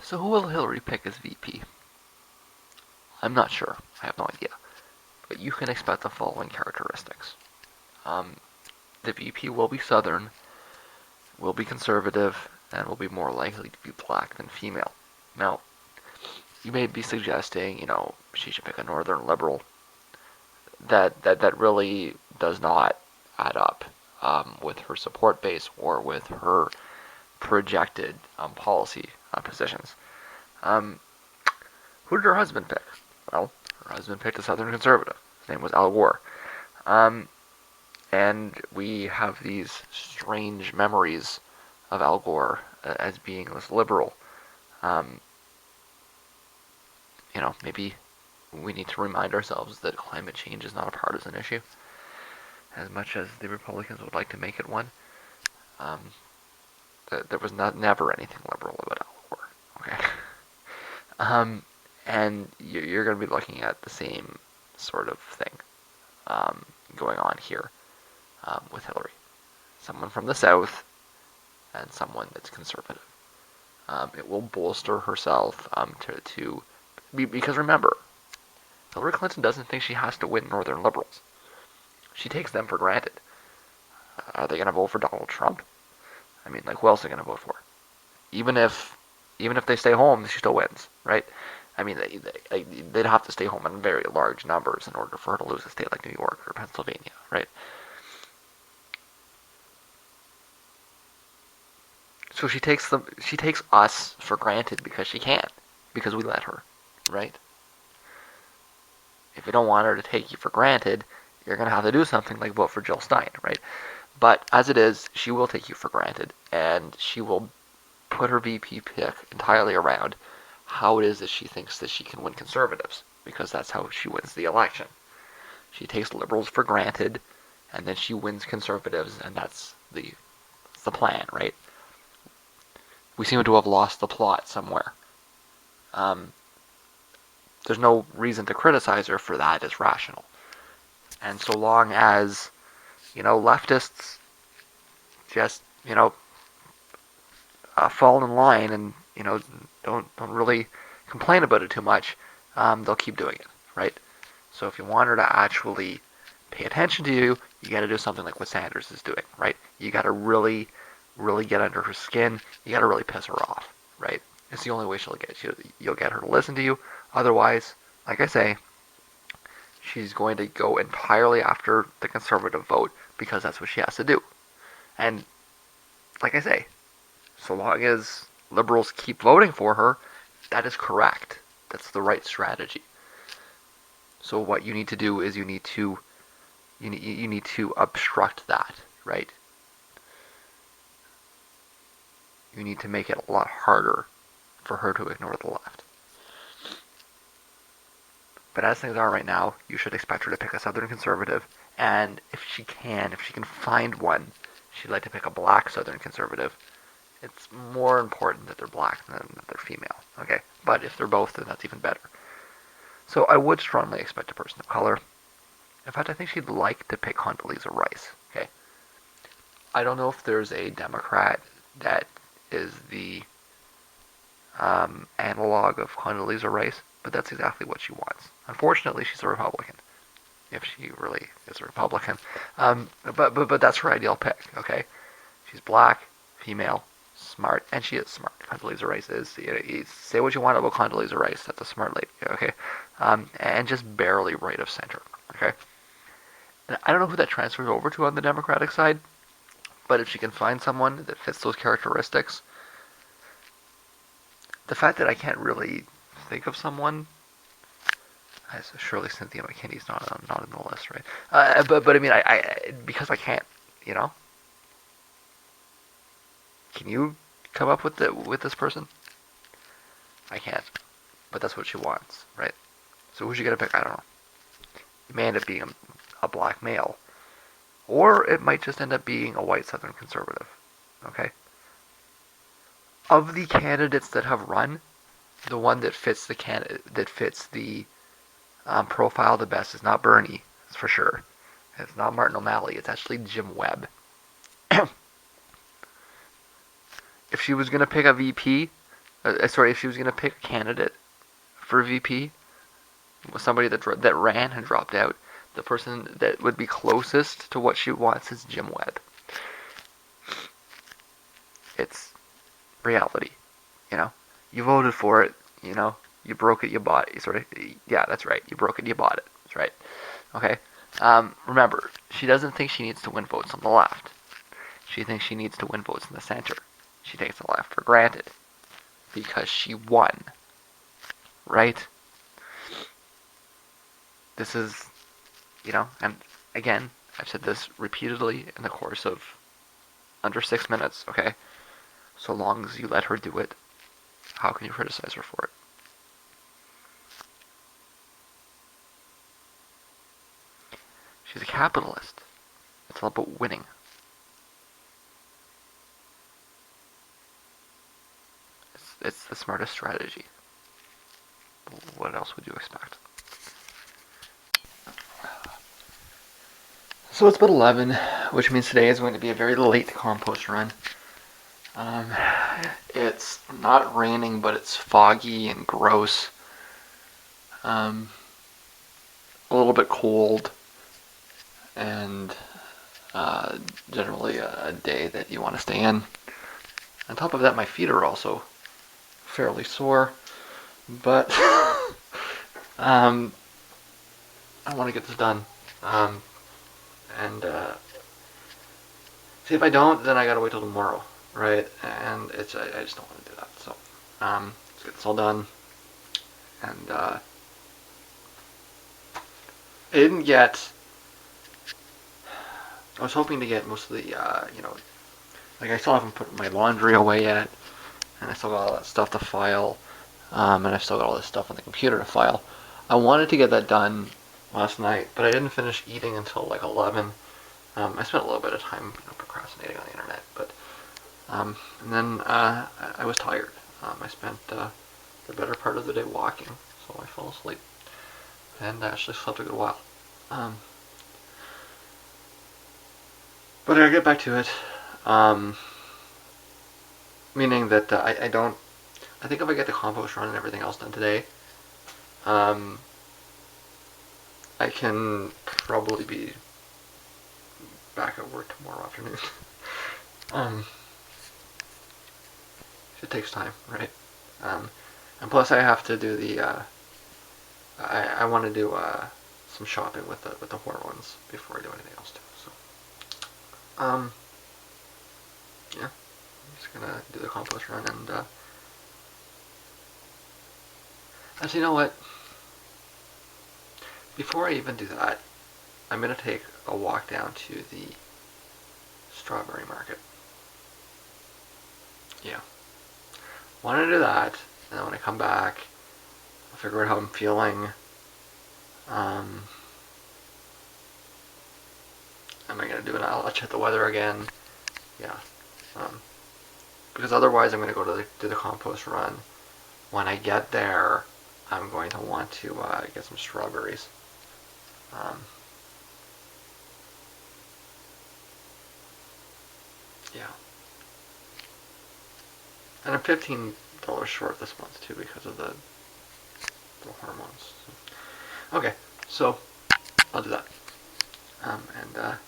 So who will Hillary pick as VP? I'm not sure. I have no idea. But you can expect the following characteristics. The VP will be Southern, will be conservative, and will be more likely to be black than female. Now, you may be suggesting, she should pick a Northern liberal. That really does not add up with her support base or with her projected policy positions. Who did her husband pick? Well, her husband picked a Southern conservative. His name was Al Gore. And we have these strange memories of Al Gore as being this liberal. Maybe we need to remind ourselves that climate change is not a partisan issue, as much as the Republicans would like to make it one. There was never anything liberal about Al Gore. Okay. And you're going to be looking at the same sort of thing going on here with Hillary. Someone from the South and someone that's conservative. It will bolster herself because remember, Hillary Clinton doesn't think she has to win Northern liberals. She takes them for granted. Are they going to vote for Donald Trump? I mean, who else are they going to vote for? Even if they stay home, she still wins, right? I mean, they'd have to stay home in very large numbers in order for her to lose a state like New York or Pennsylvania, right? So she takes us for granted because she can, because we let her, right? If you don't want her to take you for granted, you're going to have to do something like vote for Jill Stein, right? But as it is, she will take you for granted, and she will put her VP pick entirely around how it is that she thinks that she can win conservatives, because that's how she wins the election. She takes liberals for granted, and then she wins conservatives, and that's the plan, right? We seem to have lost the plot somewhere. There's no reason to criticize her for that as rational. And so long as, leftists just, fall in line and, don't really complain about it too much, they'll keep doing it, right? So if you want her to actually pay attention to you, you got to do something like what Sanders is doing, right? You got to really get under her skin. You got to really piss her off, right? It's the only way you'll get her to listen to you. Otherwise, like I say, she's going to go entirely after the conservative vote because that's what she has to do. And like I say, so long as liberals keep voting for her, that is correct. That's the right strategy. So what you need to do is you need to obstruct that, right? You need to make it a lot harder for her to ignore the left. But as things are right now, you should expect her to pick a Southern conservative, and if she can find one, she'd like to pick a black Southern conservative. It's more important that they're black than that they're female, okay? But if they're both, then that's even better. So I would strongly expect a person of color. In fact, I think she'd like to pick Condoleezza Rice, okay? I don't know if there's a Democrat that is the analog of Condoleezza Rice, but that's exactly what she wants. Unfortunately, she's a Republican, if she really is a Republican. But that's her ideal pick, okay? She's black, female, smart, and she is smart. Condoleezza Rice is. You say what you want about Condoleezza Rice, that's a smart lady, okay? And just barely right of center, okay? And I don't know who that transfers over to on the Democratic side, but if she can find someone that fits those characteristics, the fact that I can't really think of someone, surely Cynthia McKinney's not on the list, right? But I mean, I because I can't, Can you come up with this person? I can't, but that's what she wants, right? So who's she gonna pick? I don't know. It may end up being a black male, or it might just end up being a white Southern conservative. Okay. Of the candidates that have run, the one that fits the profile the best is not Bernie, that's for sure. It's not Martin O'Malley. It's actually Jim Webb. If she was gonna pick a VP, Sorry, if she was gonna pick a candidate for VP, somebody that ran and dropped out, the person that would be closest to what she wants is Jim Webb. It's reality, you know. You voted for it, you know. You broke it, you bought it. Yeah, that's right. You broke it, you bought it. That's right. Okay. Remember, she doesn't think she needs to win votes on the left. She thinks she needs to win votes in the center. She takes the left for granted because she won, right? This is, and again, I've said this repeatedly in the course of under 6 minutes, okay? So long as you let her do it, how can you criticize her for it? She's a capitalist. It's all about winning. It's the smartest strategy. What else would you expect? So it's about 11, which means today is going to be a very late compost run. It's not raining, but it's foggy and gross. A little bit cold, and generally a day that you want to stay in. On top of that, my feet are also fairly sore, but I want to get this done. And see, if I don't, then I gotta wait till tomorrow, right? And I just don't want to do that. So let's get this all done. And I didn't get. I was hoping to get most of the, like I still haven't put my laundry away yet, and I still got all that stuff to file, and I've still got all this stuff on the computer to file. I wanted to get that done last night, but I didn't finish eating until like 11. I spent a little bit of time procrastinating on the internet, but and then I was tired. I spent the better part of the day walking, so I fell asleep and actually slept a good while. But I'll get back to it. Meaning that I don't. I think if I get the compost run and everything else done today, I can probably be back at work tomorrow afternoon. It takes time, right? And plus I have to do the. I want to do some shopping with the hormones before I do anything else too. So, yeah, I'm just gonna do the compost run and. Actually, you know what? Before I even do that, I'm going to take a walk down to the strawberry market. Yeah. Want to do that, and then when I come back, I'll figure out how I'm feeling. Am I going to do it? I'll check the weather again. Yeah. Because otherwise I'm going to go to the compost run. When I get there, I'm going to want to get some strawberries. Yeah. And I'm $15 short this month too because of the hormones. Okay, so I'll do that. And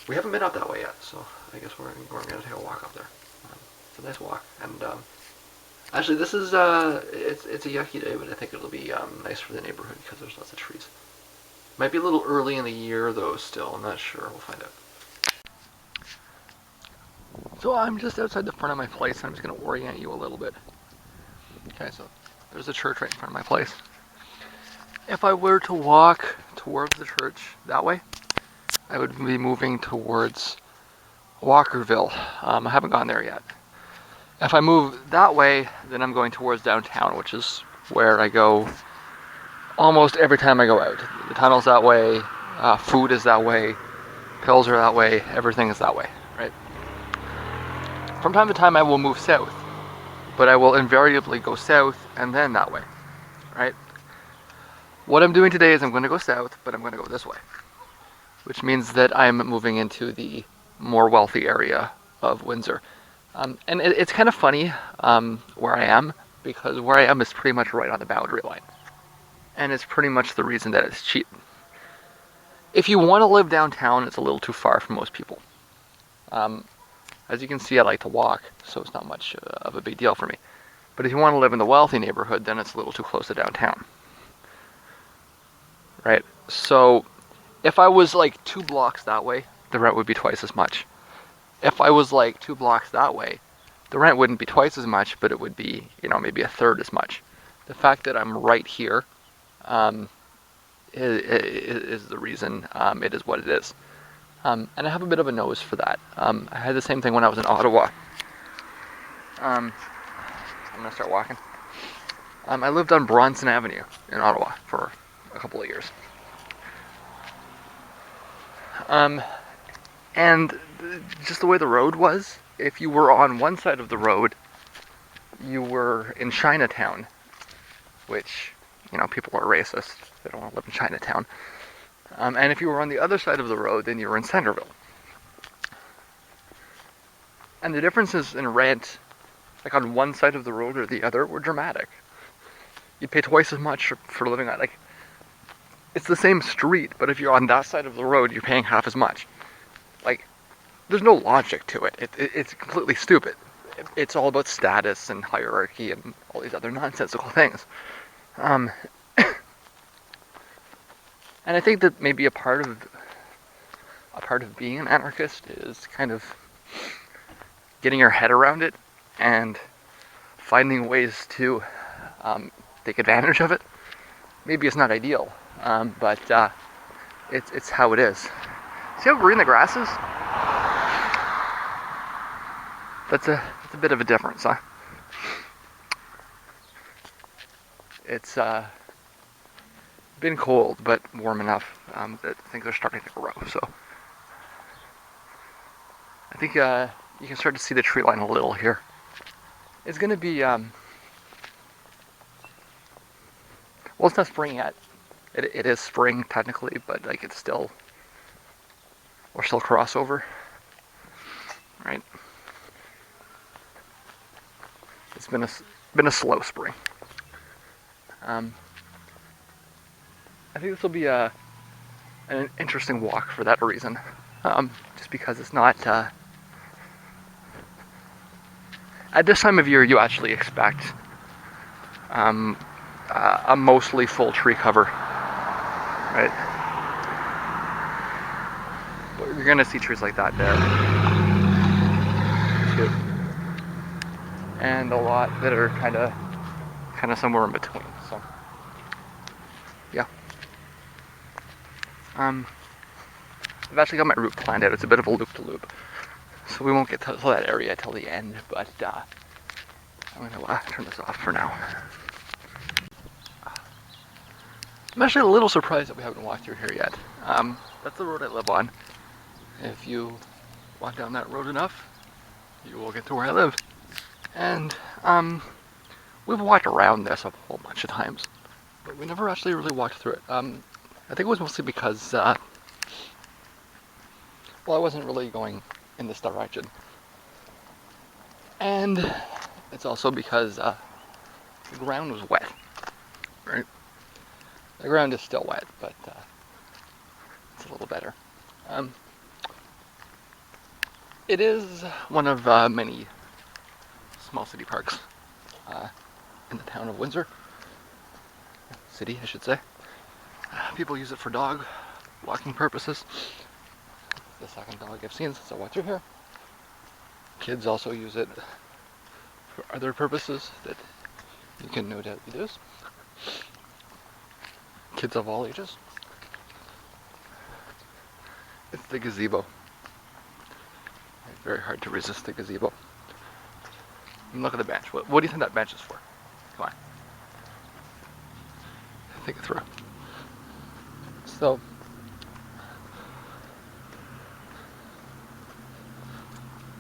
we haven't been up that way yet, so I guess we're going to take a walk up there. It's a nice walk, and actually this is it's a yucky day, but I think it'll be nice for the neighborhood because there's lots of trees. Might be a little early in the year though. Still, I'm not sure. We'll find out. So I'm just outside the front of my place, and I'm just going to orient you a little bit. Okay, so there's a church right in front of my place. If I were to walk towards the church that way, I would be moving towards Walkerville. I haven't gone there yet. If I move that way, then I'm going towards downtown, which is where I go almost every time I go out. The tunnel's that way, food is that way, pills are that way, everything is that way, right? From time to time I will move south, but I will invariably go south and then that way, right? What I'm doing today is I'm going to go south, but I'm going to go this way, which means that I'm moving into the more wealthy area of Windsor. And it's kind of funny where I am, because where I am is pretty much right on the boundary line. And it's pretty much the reason that it's cheap. If you want to live downtown, it's a little too far for most people. As you can see, I like to walk, so it's not much of a big deal for me. But if you want to live in the wealthy neighborhood, then it's a little too close to downtown. Right? So if I was like 2 blocks that way, the rent would be twice as much. If I was like 2 blocks that way, the rent wouldn't be twice as much, but it would be, maybe a third as much. The fact that I'm right here is the reason it is what it is. And I have a bit of a nose for that. I had the same thing when I was in Ottawa. I'm going to start walking. I lived on Bronson Avenue in Ottawa for a couple of years. And just the way the road was, if you were on one side of the road, you were in Chinatown, which, people are racist. They don't want to live in Chinatown. And if you were on the other side of the road, then you were in Centerville. And the differences in rent, like on one side of the road or the other, were dramatic. You'd pay twice as much for living on, it's the same street, but if you're on that side of the road, you're paying half as much. There's no logic to it. It's completely stupid. It's all about status and hierarchy and all these other nonsensical things. And I think that maybe a part of being an anarchist is kind of getting your head around it and finding ways to take advantage of it. Maybe it's not ideal, but it's how it is. See how green the grass is? That's a bit of a difference, huh? It's been cold, but warm enough that things are starting to grow. So I think you can start to see the tree line a little here. It's going to be well, it's not spring yet. It is spring technically, but it's still, we're still crossover, right? It's been a slow spring. I think this will be an interesting walk for that reason, just because it's not at this time of year you actually expect a mostly full tree cover, right? But you're gonna see trees like that there too, and a lot that are kind of somewhere in between. So yeah, I've actually got my route planned out. It's a bit of a loop-to-loop, so we won't get to that area till the end. But I'm gonna turn this off for now. I'm actually a little surprised that we haven't walked through here yet. That's the road I live on. If you walk down that road enough, you will get to where I live. And we've walked around this a whole bunch of times, but we never actually really walked through it. I think it was mostly because, well, I wasn't really going in this direction. And it's also because the ground was wet, right? The ground is still wet, but it's a little better. It is one of many small city parks in the town of Windsor. City, I should say. People use it for dog walking purposes. The second dog I've seen since I walked through here. Kids also use it for other purposes that you can no doubt use. Kids of all ages. It's the gazebo. It's very hard to resist the gazebo. And look at the bench. What do you think that bench is for? Come on. Think it through. So,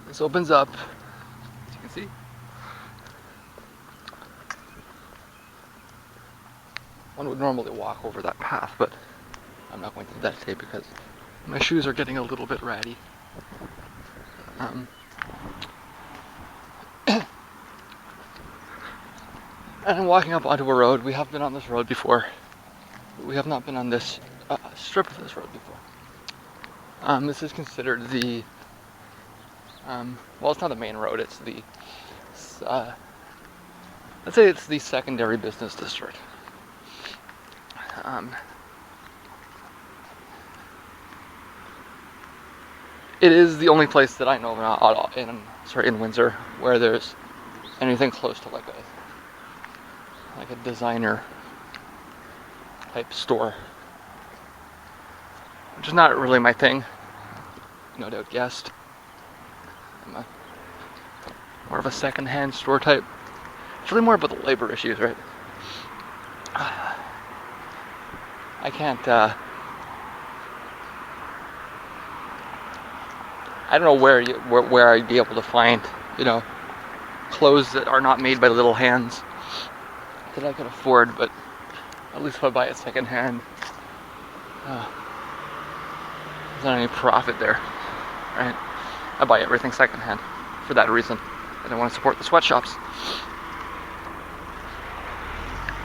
this opens up, as you can see. One would normally walk over that path, but I'm not going to do that today because my shoes are getting a little bit ratty. And I'm walking up onto a road. We have been on this road before. We have not been on this strip of this road before. This is considered the, well, it's not the main road, it's the, let's say it's the secondary business district. It is the only place that I know of in Windsor where there's anything close to like a designer type store, which is not really my thing. No doubt guessed. I'm more of a second-hand store type. It's really more about the labor issues, right? I can't. I don't know where I'd be able to find, clothes that are not made by little hands that I could afford, but at least if I buy it secondhand, there's not any profit there, right? I buy everything secondhand for that reason. I don't want to support the sweatshops.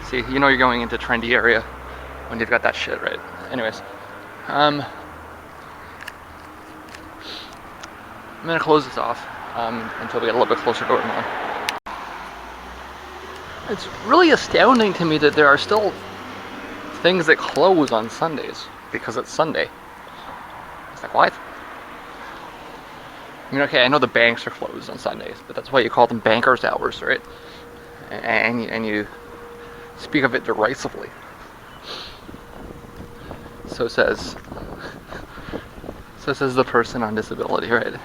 See, you're going into a trendy area when you've got that shit, right? Anyways, I'm gonna close this off until we get a little bit closer to Ormond. It's really astounding to me that there are still things that close on Sundays because it's Sunday. It's like, what? I mean, okay, I know the banks are closed on Sundays, but that's why you call them bankers' hours, right? And you speak of it derisively. So says the person on disability, right?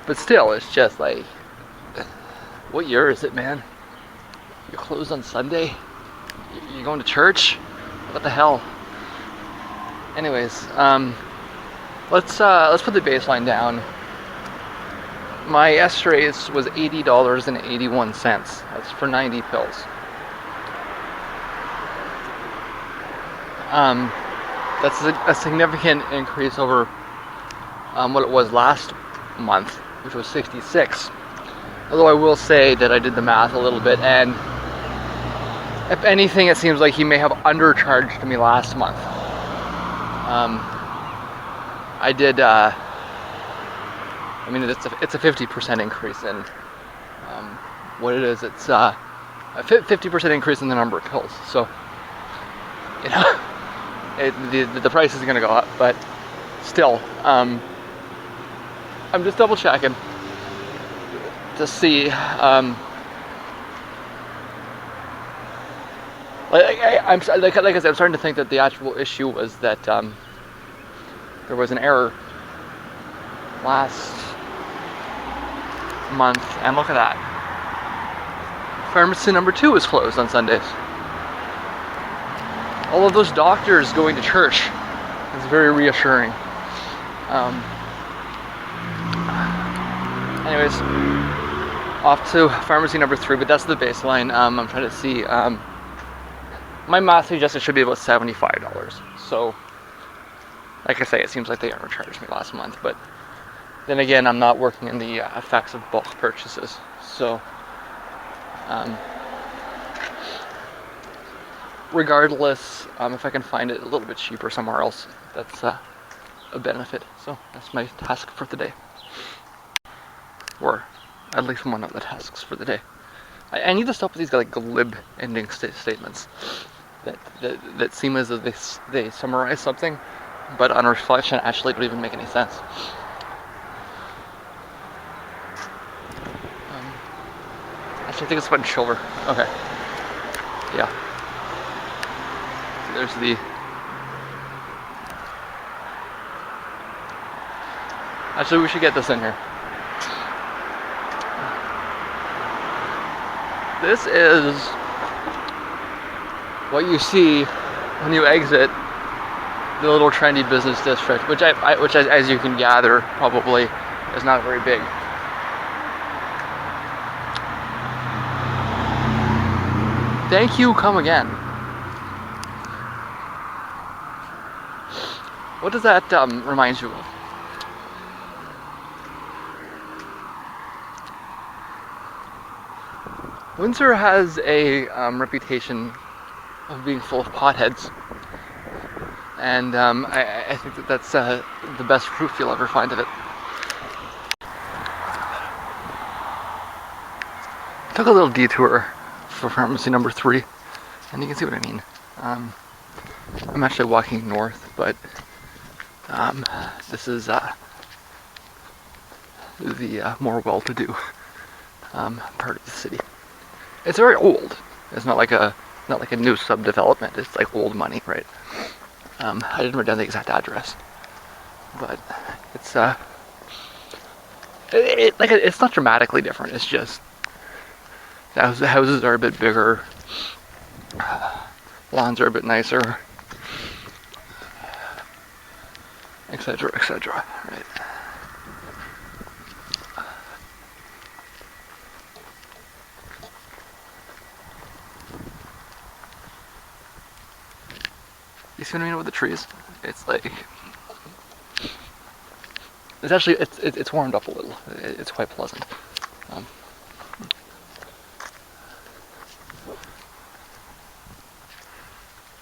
But still, it's just like, what year is it, man? You're closed on Sunday? You're going to church? What the hell? Anyways, let's put the baseline down. My S-race was $80.81. That's for 90 pills. That's a significant increase over what it was last month, which was 66. Although I will say that I did the math a little bit, and if anything, it seems like he may have undercharged me last month. I did. I mean, it's a 50% increase in what it is. It's a 50% increase in the number of pills. So, the price is going to go up, but still, I'm just double checking to see. Like I said, I'm starting to think that the actual issue was that there was an error last month, and look at that. Pharmacy number 2 is closed on Sundays. All of those doctors going to church is very reassuring. Anyways, off to pharmacy number 3, but that's the baseline. I'm trying to see. My math suggests it should be about $75. So, like I say, it seems like they overcharged me last month, but then again, I'm not working in the effects of bulk purchases. So, regardless, if I can find it a little bit cheaper somewhere else, that's a benefit. So that's my task for the day, or at least one of the tasks for the day. I need to stop with these like glib ending statements that seem as if they summarize something, but on reflection actually don't even make any sense. Actually, I think it's about silver. Okay. Yeah. There's the. Actually, we should get this in here. This is what you see when you exit the little trendy business district, which as you can gather, probably is not very big. Thank you, come again. What does that remind you of? Windsor has a reputation of being full of potheads, and I think that that's the best proof you'll ever find of it. Took a little detour for pharmacy number 3, and you can see what I mean. I'm actually walking north, but this is the more well-to-do part of the city. It's very old. It's not like a new subdevelopment. It's like old money, right? I didn't write down the exact address, but it's it's not dramatically different. It's just the houses are a bit bigger, lawns are a bit nicer, etc., etc. Right? You see what I mean with the trees? It's like it's actually it's warmed up a little. It's quite pleasant.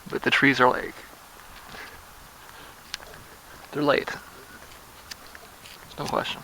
But the trees are like they're late. There's no question.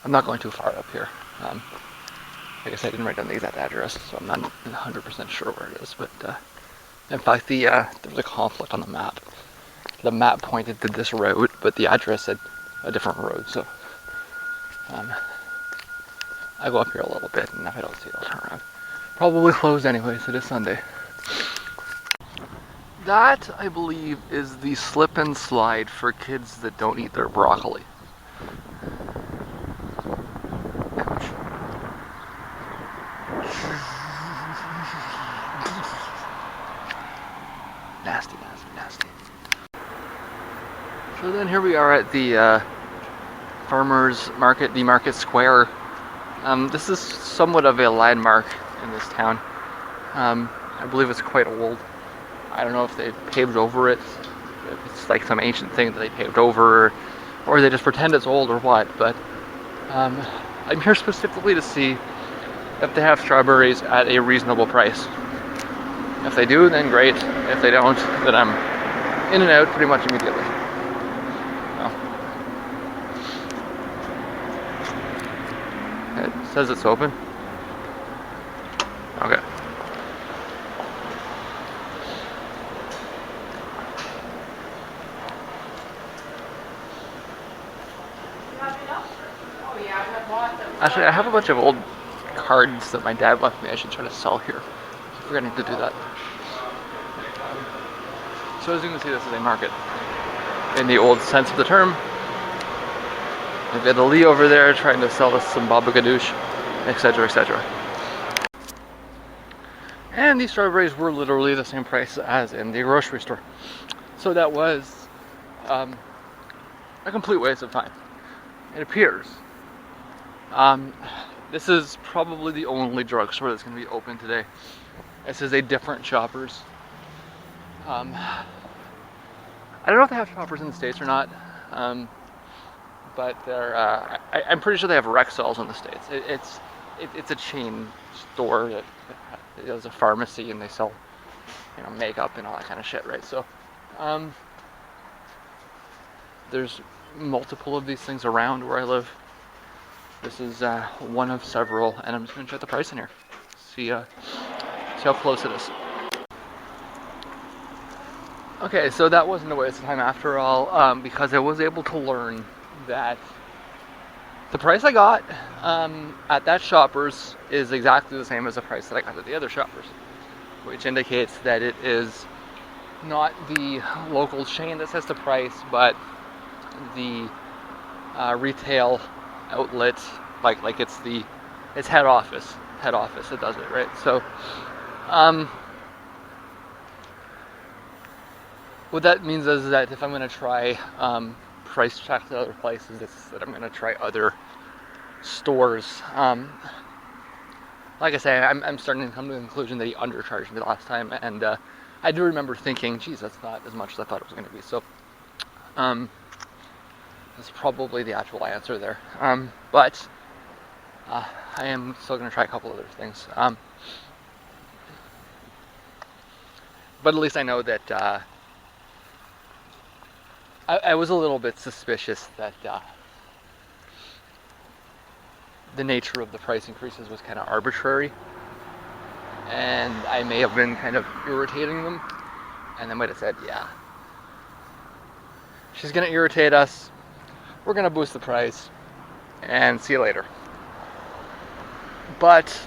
I'm not going too far up here. I guess I didn't write down the exact address, so I'm not 100% sure where it is. But in fact, there was a conflict on the map. The map pointed to this road, but the address said a different road. So I go up here a little bit, and if I don't see it, I'll turn around. Probably closed anyways. It is Sunday. That, I believe, is the slip and slide for kids that don't eat their broccoli. Nasty, nasty, nasty. So then here we are at the farmers market, the market square. This is somewhat of a landmark in this town. I believe it's quite old. I don't know if they paved over it, if it's like some ancient thing that they paved over, or they just pretend it's old or what, but I'm here specifically to see if they have strawberries at a reasonable price. If they do, then great. If they don't, then I'm in and out pretty much immediately. It says it's open. Okay. Actually, I have a bunch of old cards that my dad left me. I should try to sell here. I'm forgetting to do that. So as you can see, this is a market in the old sense of the term. I've got a Lee over there trying to sell us some baba ganoush, etc., etc. And these strawberries were literally the same price as in the grocery store. So that was a complete waste of time. It appears. This is probably the only drugstore that's going to be open today. This is a different Shoppers. I don't know if they have Shoppers in the States or not, but they're, I'm pretty sure they have Rexalls in the States. It's a chain store that has a pharmacy and they sell, makeup and all that kind of shit, right? So, there's multiple of these things around where I live. This is one of several, and I'm just going to check the price in here. See how close it is. Okay, so that wasn't a waste of time after all, because I was able to learn that the price I got at that Shoppers is exactly the same as the price that I got at the other Shoppers, which indicates that it is not the local chain that sets the price, but the retail outlet, like it's head office that does it, right? So what that means is that if I'm going to try price checks at other places, it's that I'm going to try other stores. Like I say, I'm starting to come to the conclusion that he undercharged me last time, and I do remember thinking, geez, that's not as much as I thought it was going to be. So that's probably the actual answer there. But I am still going to try a couple other things. But at least I know that I was a little bit suspicious that the nature of the price increases was kind of arbitrary, and I may have been kind of irritating them, and they might have said, yeah, she's going to irritate us, we're going to boost the price, and see you later. But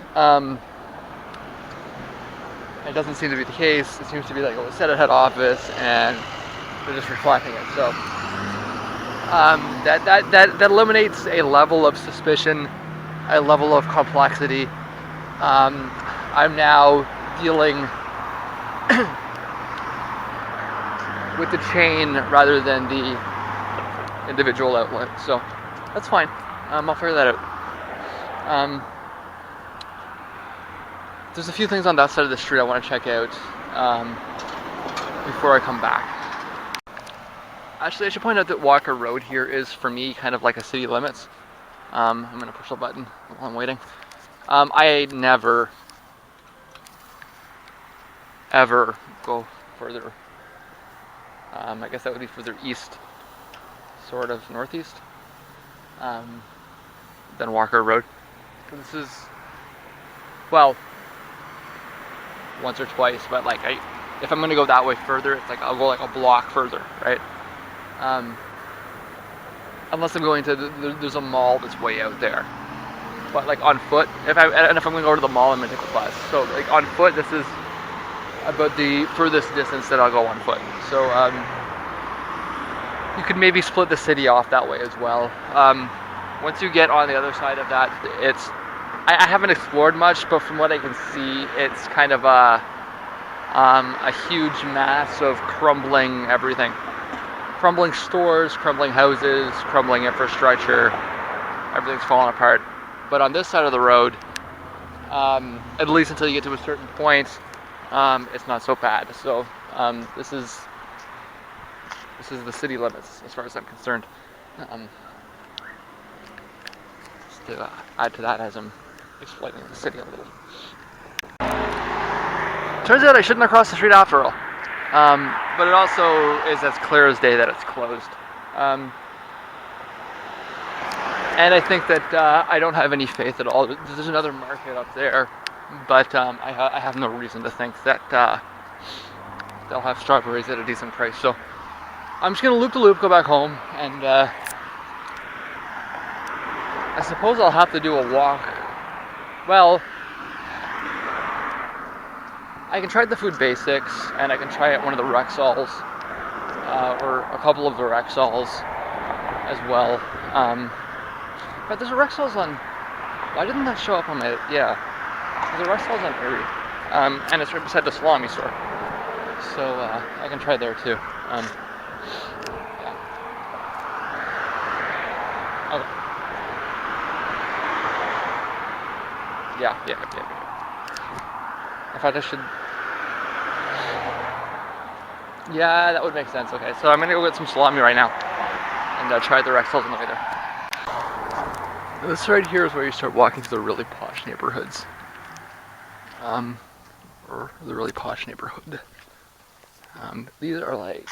it doesn't seem to be the case. It seems to be like it was said at head office, and they're just reflecting it. So that eliminates a level of suspicion, a level of complexity. I'm now dealing with the chain rather than the individual outlet, so that's fine. I'll figure that out. There's a few things on that side of the street I want to check out before I come back. Actually, I should point out that Walker Road here is, for me, kind of like a city limits. I'm going to push the button while I'm waiting. I never, ever go further. I guess that would be further east, sort of northeast, than Walker Road. So this is, well, once or twice, but like if I'm gonna go that way further, it's like I'll go like a block further, right? Unless I'm going to there's a mall that's way out there, but like on foot, if I'm gonna go to the mall, I'm gonna take a bus. So like on foot, this is about the furthest distance that I'll go on foot. So you could maybe split the city off that way as well. Once you get on the other side of that, it's I haven't explored much, but from what I can see, it's kind of a huge mass of crumbling everything. Crumbling stores, crumbling houses, crumbling infrastructure. Everything's falling apart. But on this side of the road, at least until you get to a certain point, it's not so bad. So this is the city limits as far as I'm concerned. Just to add to that as I'm explaining the city a little. Turns out I shouldn't have crossed the street after all. But it also is as clear as day that it's closed. And I think that I don't have any faith at all. There's another market up there, but I have no reason to think that they'll have strawberries at a decent price. So I'm just going to loop the loop, go back home, and I suppose I'll have to do a walk. Well, I can try the Food Basics, and I can try at one of the Rexalls, or a couple of the Rexalls as well. But there's a Rexalls on, why didn't that show up on my, yeah, there's a Rexalls on Erie, and it's right beside the salami store, so I can try there too. Yeah. Okay. Yeah. In fact, I should. Yeah, that would make sense. Okay, so I'm gonna go get some salami right now and try the Rexalls on the way there. This right here is where you start walking through the really posh neighborhoods. Or the really posh neighborhood. These are like,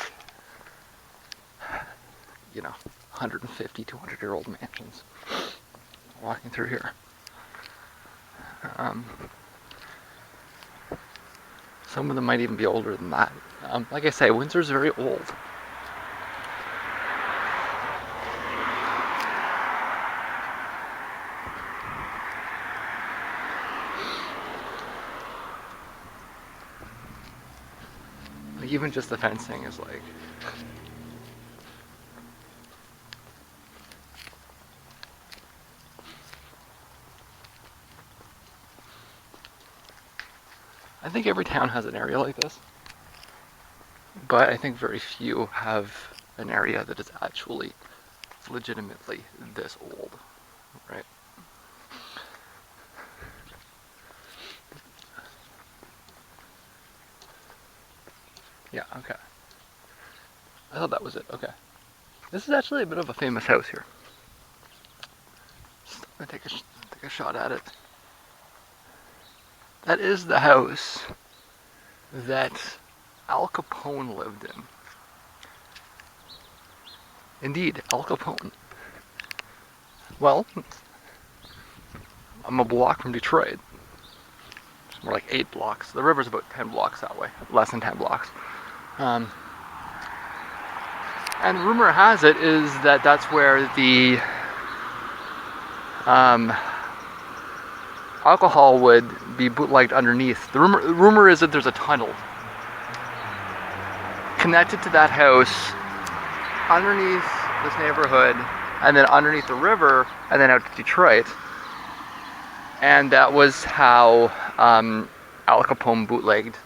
150, 200-year-old mansions. Walking through here. Some of them might even be older than that. Like I say, Windsor's very old. Like, even just the fencing is like... I think every town has an area like this. but I think very few have an area that is actually legitimately this old, right? Yeah, okay. I thought that was it, okay. This is actually a bit of a famous house here. Just gonna take a shot at it. That is the house that Al Capone lived in. Indeed, Al Capone. Well, I'm a block from Detroit. It's more like 8 blocks. The river's about 10 blocks that way, less than 10 blocks. Um, and rumor has it is that that's where the alcohol would be bootlegged underneath. The rumor is that there's a tunnel connected to that house underneath this neighborhood, and then underneath the river, and then out to Detroit. And that was how Al Capone bootlegged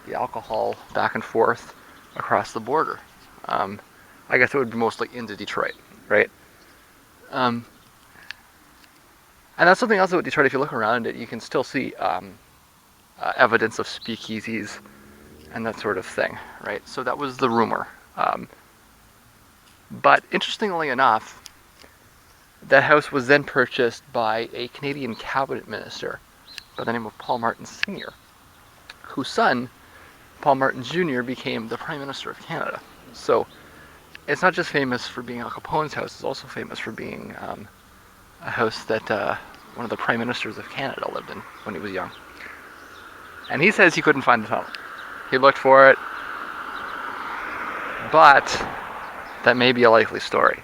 the alcohol back and forth across the border. I guess it would be mostly into Detroit, right? And that's something else about Detroit. If you look around it, you can still see evidence of speakeasies and that sort of thing, right? So that was the rumor. But interestingly enough, that house was then purchased by a Canadian cabinet minister by the name of Paul Martin Sr., whose son, Paul Martin Jr., became the Prime Minister of Canada. So it's not just famous for being Al Capone's house, it's also famous for being a house that one of the Prime Ministers of Canada lived in when he was young. And he says he couldn't find the tunnel. He looked for it, but that may be a likely story.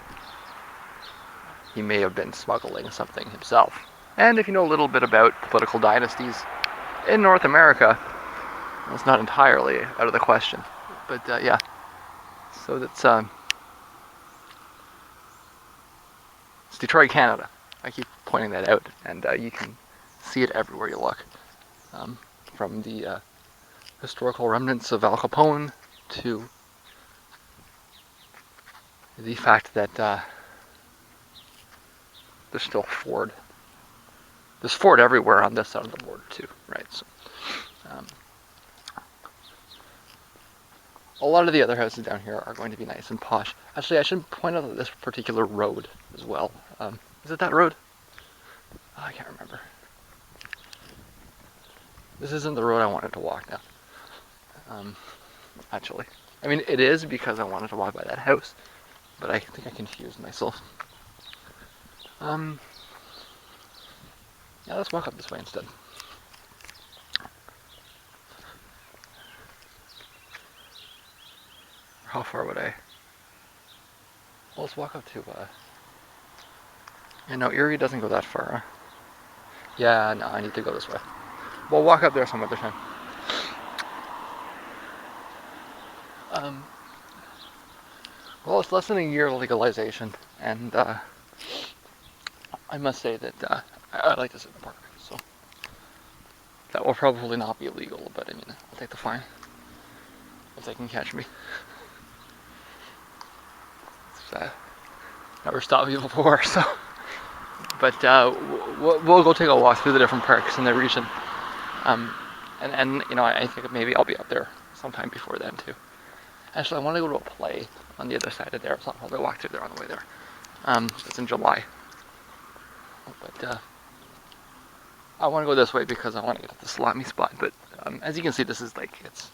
He may have been smuggling something himself. And if you know a little bit about political dynasties in North America, it's not entirely out of the question. But yeah, so that's it's Detroit, Canada. I keep pointing that out, and you can see it everywhere you look. From the historical remnants of Al Capone to the fact that there's still Ford. There's Ford everywhere on this side of the border too, right? So, a lot of the other houses down here are going to be nice and posh. Actually, I should point out that this particular road as well. Is it that road? Oh, I can't remember. This isn't the road I wanted to walk down. Actually. I mean, it is because I wanted to walk by that house, but I think I confused myself. Yeah, let's walk up this way instead. How far would I? Well, let's walk up to, no, Erie doesn't go that far, huh? Yeah, no, I need to go this way. We'll walk up there some other time. Well, it's less than a year of legalization, and I must say that I like to sit in the park, so that will probably not be illegal, but I mean, I'll take the fine if they can catch me. It's, never stopped me before, so. But we'll go take a walk through the different parks in the region, and you know, I think maybe I'll be up there sometime before then too. Actually, I want to go to a play on the other side of there, so I'll probably walk through there on the way there. It's in July. But I want to go this way because I want to get to the salami spot. But as you can see, this is like, it's...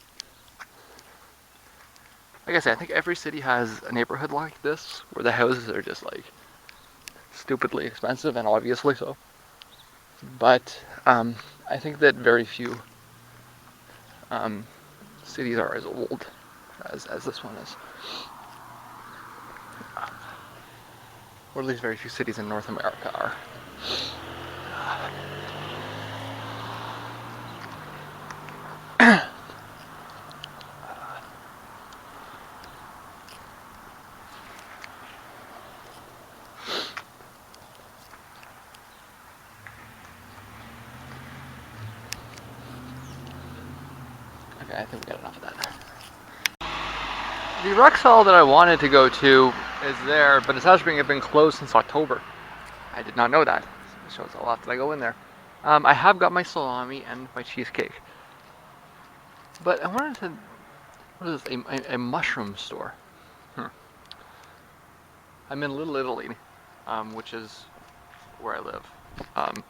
Like I said, I think every city has a neighborhood like this, where the houses are just like stupidly expensive, and obviously so. But I think that very few cities are as old as this one is. Or at least very few cities in North America are. Okay, I think we got enough of that. The rec hall that I wanted to go to is there, but it's actually been closed since October. I did not know that. It shows how often I go in there. I have got my salami and my cheesecake. But I wanted to, what is this, a mushroom store? I'm in Little Italy, which is where I live. Um,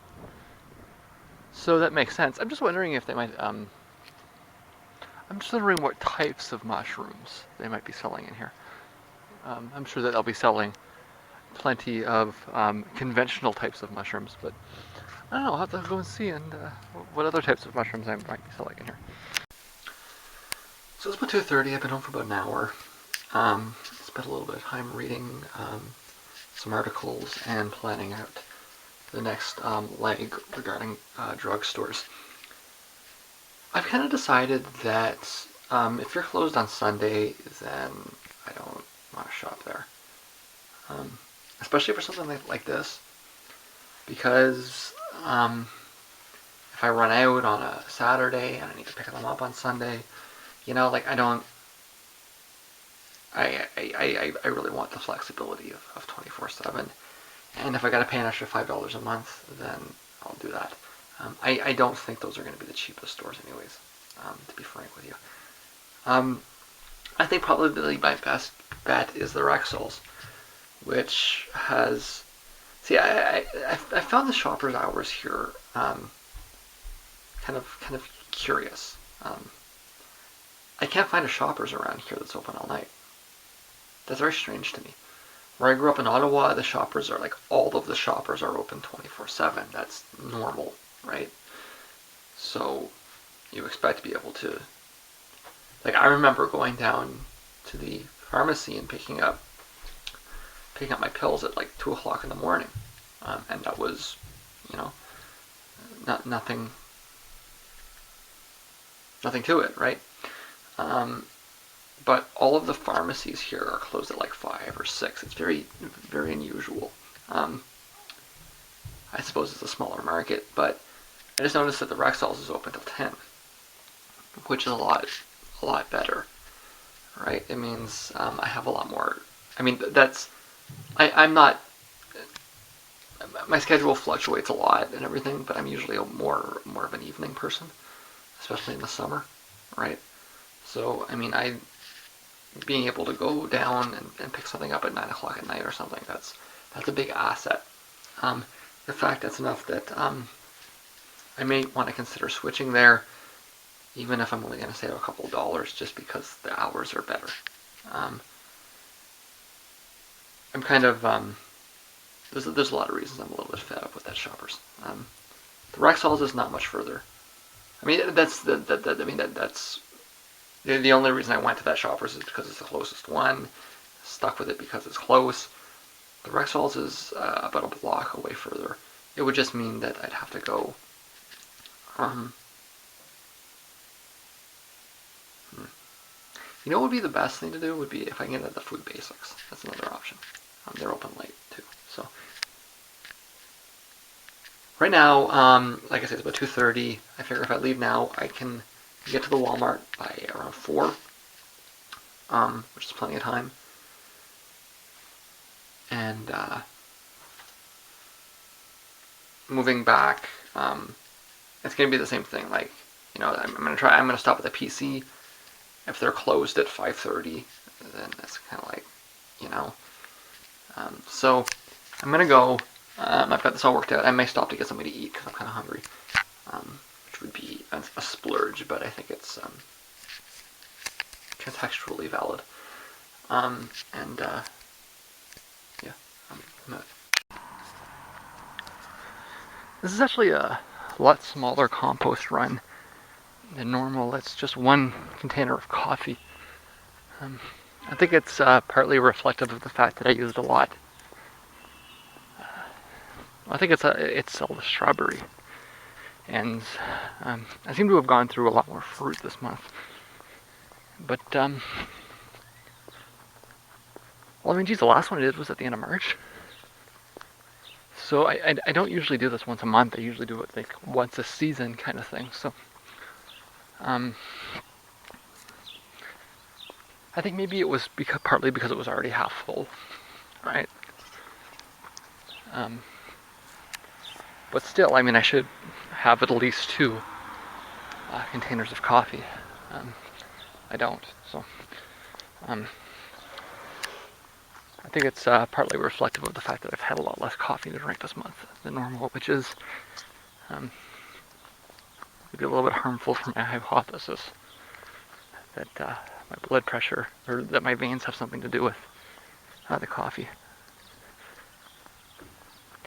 so that makes sense. I'm just wondering if they might, I'm just wondering what types of mushrooms they might be selling in here. I'm sure that they'll be selling plenty of conventional types of mushrooms, but I don't know, I'll have to go and see and what other types of mushrooms I might be selling in here. So it's about 2:30. I've been home for about an hour. Spent a little bit of time reading some articles and planning out the next leg regarding drugstores. I've kind of decided that if you're closed on Sunday, then I don't want to shop there. Especially for something like this, because if I run out on a Saturday and I need to pick them up on Sunday, you know, like I really want the flexibility of 24/7. And if I got to pay an extra $5 a month, then I'll do that. I don't think those are going to be the cheapest stores anyways, to be frank with you. I think probably my best bet is the Rexall's, which has... See, I found the shoppers' hours here kind of curious. I can't find a Shoppers around here that's open all night. That's very strange to me. Where I grew up in Ottawa, the Shoppers are like, all of the Shoppers are open 24/7. That's normal, right? So you expect to be able to... Like, I remember going down to the pharmacy and picking up my pills at like 2 o'clock in the morning. And that was, you know, nothing to it, right? But all of the pharmacies here are closed at like 5 or 6. It's very, very unusual. I suppose it's a smaller market, but I just noticed that the Rexall's is open till 10, which is a lot better, right? It means I have a lot more. I mean, I'm not. My schedule fluctuates a lot and everything, but I'm usually more of an evening person, especially in the summer, right? So, I mean, being able to go down and pick something up at 9 o'clock at night or something, that's a big asset. In fact, that's enough that I may want to consider switching there, even if I'm only going to save a couple dollars, just because the hours are better. I'm kind of there's a lot of reasons I'm a little bit fed up with that Shoppers. The Rexall's is not much further. I mean, that's the only reason I went to that Shoppers is because it's the closest one. Stuck with it because it's close. The Rexall's is about a block away further. It would just mean that I'd have to go. You know what would be the best thing to do would be if I can get at the Food Basics. That's another option. They're open late too. So right now, like I said, it's about 2:30. I figure if I leave now, I can get to the Walmart by around 4, which is plenty of time. And moving back, it's gonna be the same thing. Like, you know, I'm gonna stop at the PC. If they're closed at 5:30, then that's kind of like, you know. So I'm gonna go. I've got this all worked out. I may stop to get something to eat because I'm kind of hungry, which would be a splurge, but I think it's contextually valid. Yeah, this is actually a lot smaller compost run than normal. It's just one container of coffee. I think it's partly reflective of the fact that I used a lot. I think it's all the strawberry, and I seem to have gone through a lot more fruit this month. But well, I mean, geez, the last one I did was at the end of March. So I don't usually do this once a month. I usually do it like once a season kind of thing. So I think maybe it was partly because it was already half full, right? But still, I mean, I should have at least 2 containers of coffee. I don't, so I think it's partly reflective of the fact that I've had a lot less coffee to drink this month than normal, which is maybe a little bit harmful for my hypothesis that my blood pressure, or that my veins have something to do with the coffee.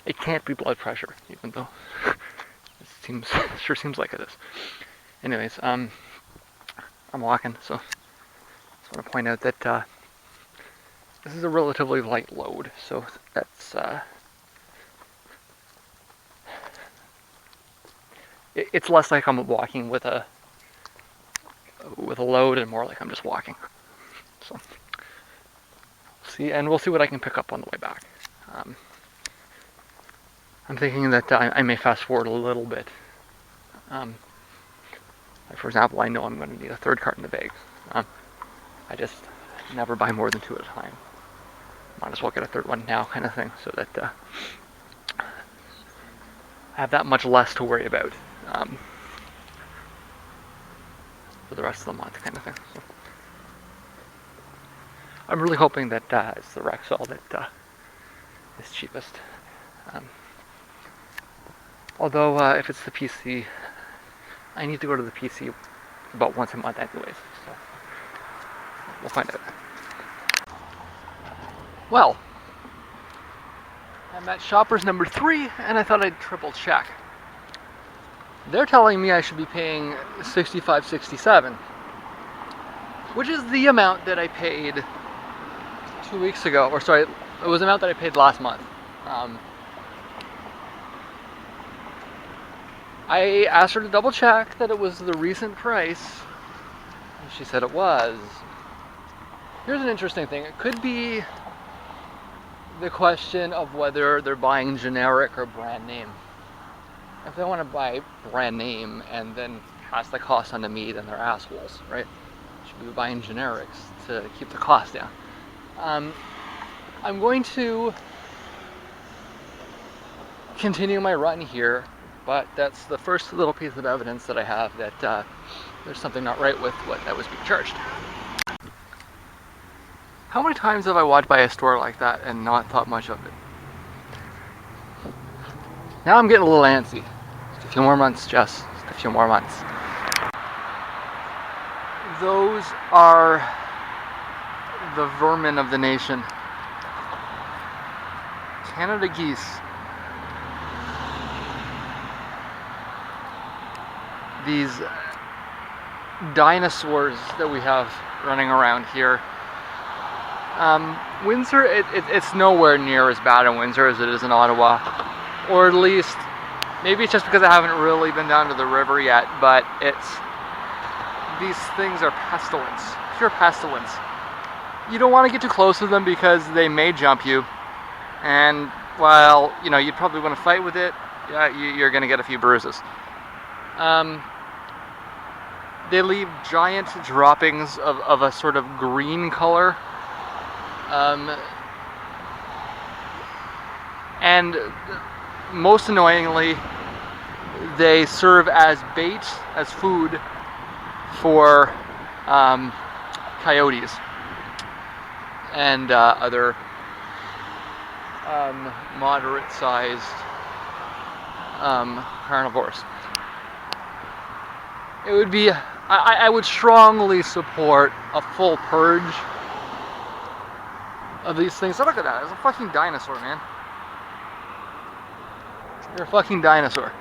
It can't be blood pressure, even though it sure seems like it is. Anyways, I'm walking, so I just want to point out that this is a relatively light load, so that's it's less like I'm walking with a load and more like I'm just walking. So we'll see what I can pick up on the way back. I'm thinking that I may fast forward a little bit. Like for example, I know I'm going to need a 3rd carton of eggs. I just never buy more than 2 at a time. Might as well get a 3rd one now, kind of thing, so that I have that much less to worry about for the rest of the month, kind of thing. So I'm really hoping that it's the Rexall that is cheapest. Although if it's the PC, I need to go to the PC about once a month anyways, so we'll find out. Well, I'm at Shoppers number 3, and I thought I'd triple check. They're telling me I should be paying $65.67, which is the amount that I paid 2 weeks ago, or sorry, it was the amount that I paid last month. I asked her to double check that it was the recent price, and she said it was. Here's an interesting thing. It could be the question of whether they're buying generic or brand name. If they want to buy brand name and then pass the cost on to me, then they're assholes, right? Should be buying generics to keep the cost down. I'm going to continue my run here, but that's the first little piece of evidence that I have that there's something not right with what I was being charged. How many times have I walked by a store like that and not thought much of it? Now I'm getting a little antsy. Just a few more months, Jess. Just a few more months. Those are the vermin of the nation. Canada geese. These dinosaurs that we have running around here. Windsor, it's nowhere near as bad in Windsor as it is in Ottawa. Or at least, maybe it's just because I haven't really been down to the river yet, but these things are pestilence, pure pestilence. You don't want to get too close to them because they may jump you. And while, you'd probably want to fight with it, you're going to get a few bruises. They leave giant droppings of a sort of green color. And most annoyingly, they serve as bait, as food for coyotes and other moderate-sized carnivores. It would be, I would strongly support a full purge of these things. So look at that, it's a fucking dinosaur, man. You're a fucking dinosaur.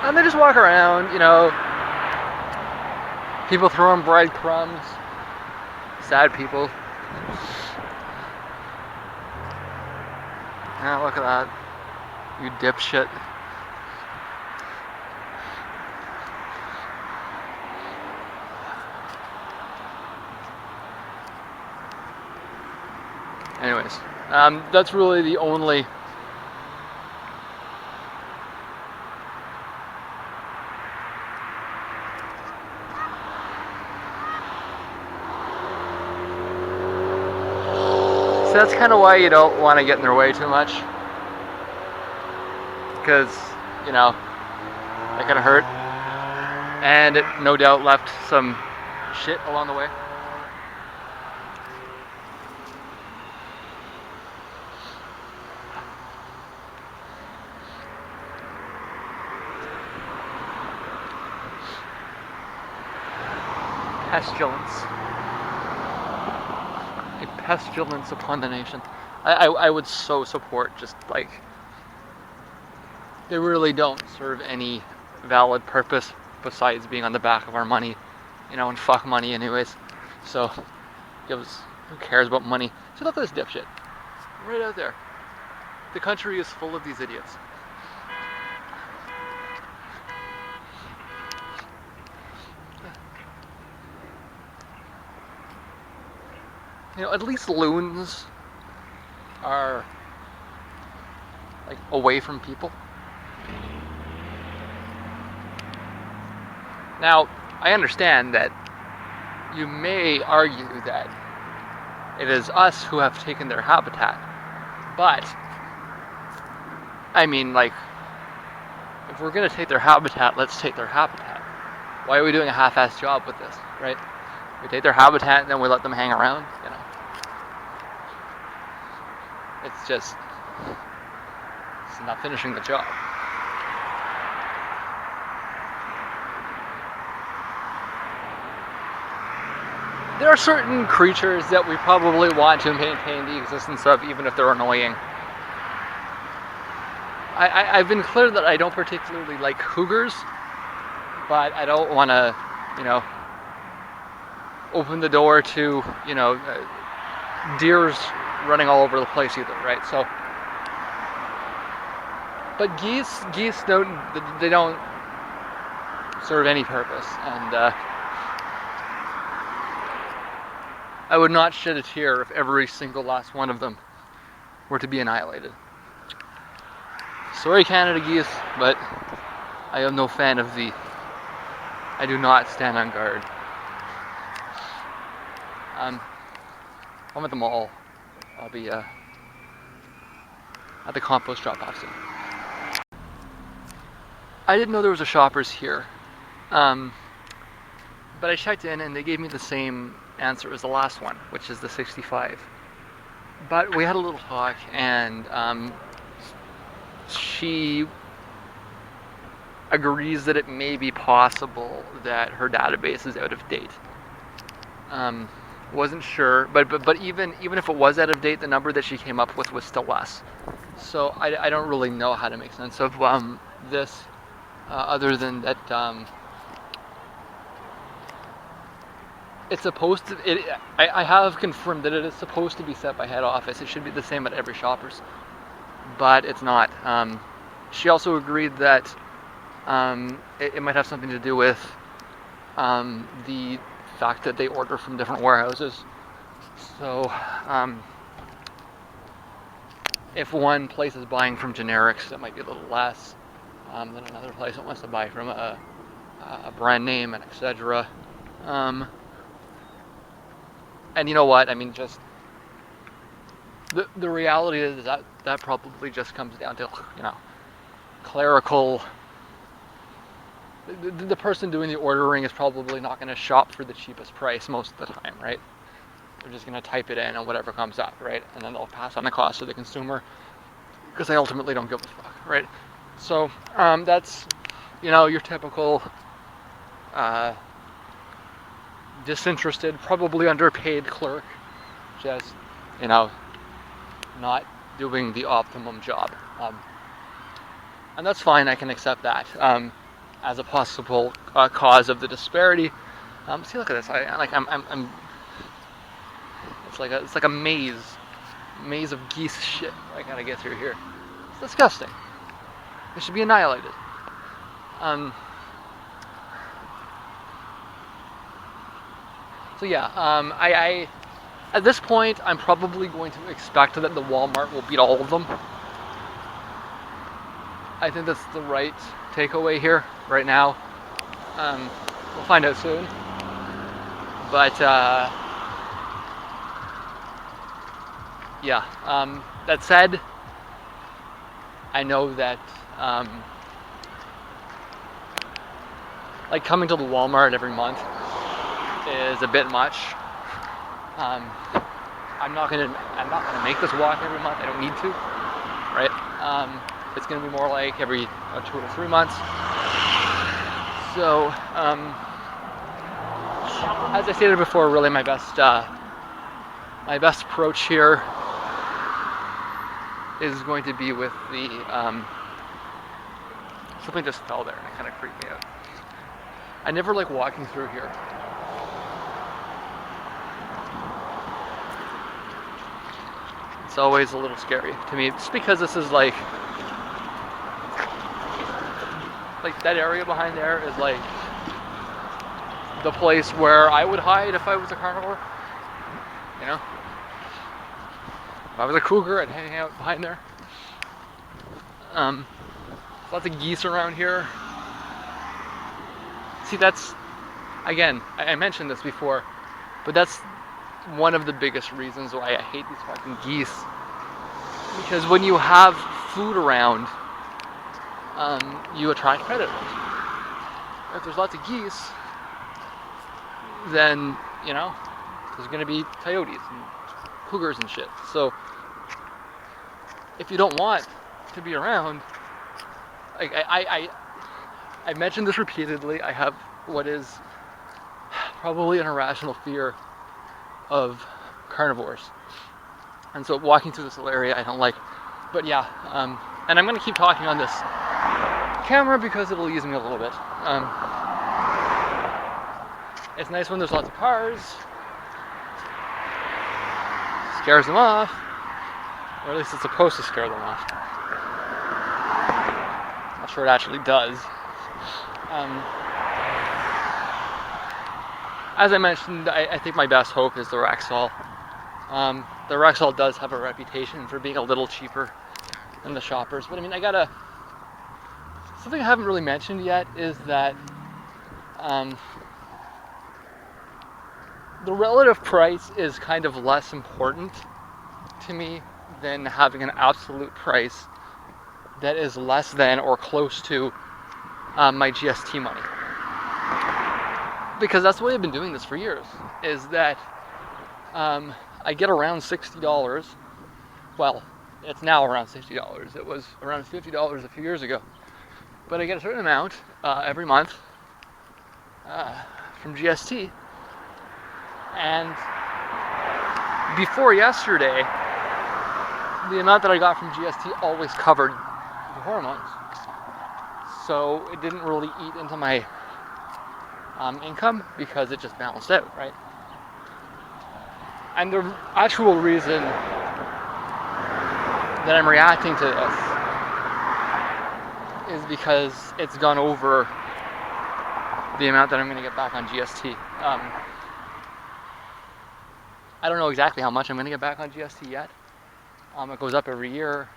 And they just walk around, people throwing breadcrumbs. Sad people. Yeah, look at that. You dipshit. Anyways, that's really the only that's kind of why you don't want to get in their way too much, because, you know, that could hurt, and it no doubt left some shit along the way. Pestilence. A pestilence upon the nation. I would so support just like, they really don't serve any valid purpose besides being on the back of our money, you know, and fuck money anyways. So, who cares about money? So look at this dipshit. Right out there. The country is full of these idiots. You know, at least loons are like away from people. Now, I understand that you may argue that it is us who have taken their habitat, but I mean, like, if we're gonna take their habitat, let's take their habitat. Why are we doing a half-assed job with this, right? We take their habitat and then we let them hang around, you know. It's not finishing the job. There are certain creatures that we probably want to maintain the existence of, even if they're annoying. I've been clear that I don't particularly like cougars, but I don't want to, you know, open the door to, you know, deers running all over the place either, right? So, but geese don't serve any purpose, and I would not shed a tear if every single last one of them were to be annihilated. Sorry, Canada geese, but I am no fan of I do not stand on guard. I'm at the mall. I'll be at the compost drop-off soon. I didn't know there was a Shoppers here, but I checked in and they gave me the same answer as the last one, which is the 65. But we had a little talk, and she agrees that it may be possible that her database is out of date. Wasn't sure, but even if it was out of date, the number that she came up with was still less. So I don't really know how to make sense of this, other than that it's supposed to. I have confirmed that it is supposed to be set by head office. It should be the same at every Shoppers, but it's not. She also agreed that it might have something to do with the fact that they order from different warehouses. So if one place is buying from generics, it might be a little less than another place that wants to buy from a brand name, and etc. And you know what? I mean, just the reality is that probably just comes down to, you know, clerical. The person doing the ordering is probably not going to shop for the cheapest price most of the time, right? They're just going to type it in and whatever comes up, right? And then they'll pass on the cost to the consumer, because they ultimately don't give a fuck, right? So that's, you know, your typical disinterested, probably underpaid clerk, just, you know, not doing the optimum job. And that's fine, I can accept that as a possible cause of the disparity. See, look at this. I'm it's like a maze of geese shit I gotta get through here. It's disgusting. It should be annihilated. So yeah, I at this point I'm probably going to expect that the Walmart will beat all of them. I think that's the right takeaway here right now. We'll find out soon. But yeah, that said, I know that like coming to the Walmart every month is a bit much. I'm not gonna make this walk every month. I don't need to, right? It's gonna be more like every 2 or 3 months. So, as I stated before, really my best approach here is going to be with the something just fell there and it kind of freaked me out. I never like walking through here. It's always a little scary to me, just because this is like that area behind there is like the place where I would hide if I was a carnivore. You know, if I was a cougar, I'd hang out behind there. Lots of geese around here. See, that's, again, I mentioned this before, but that's one of the biggest reasons why I hate these fucking geese. Because when you have food around, you attract predators. If there's lots of geese, then, you know, there's going to be coyotes and cougars and shit. So, if you don't want to be around, like I mentioned this repeatedly, I have what is probably an irrational fear of carnivores. And so walking through this little area I don't like. But yeah, and I'm going to keep talking on this camera because it'll ease me a little bit. It's nice when there's lots of cars. Scares them off. Or at least it's supposed to scare them off. Not sure it actually does. As I mentioned, I think my best hope is the Rexall. The Rexall does have a reputation for being a little cheaper than the Shoppers, but I mean, something I haven't really mentioned yet is that the relative price is kind of less important to me than having an absolute price that is less than or close to my GST money. Because that's the way I've been doing this for years, is that I get around $60. Well, it's now around $60. It was around $50 a few years ago. But I get a certain amount every month from GST. And before yesterday, the amount that I got from GST always covered the hormones. So it didn't really eat into my income because it just balanced out, right? And the actual reason that I'm reacting to this is because it's gone over the amount that I'm going to get back on GST. I don't know exactly how much I'm going to get back on GST yet. It goes up every year.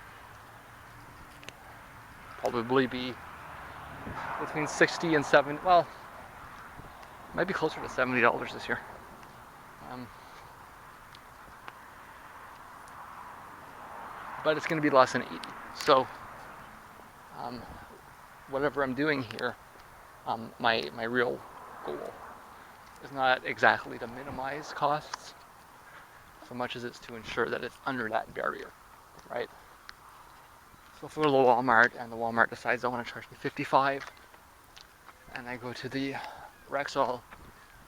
Probably be between 60 and 70. Well, might be closer to $70 this year. But it's going to be less than 80. So, whatever I'm doing here, my real goal is not exactly to minimize costs so much as it's to ensure that it's under that barrier, right? So if I go to the Walmart and the Walmart decides they want to charge me $55, and I go to the Rexall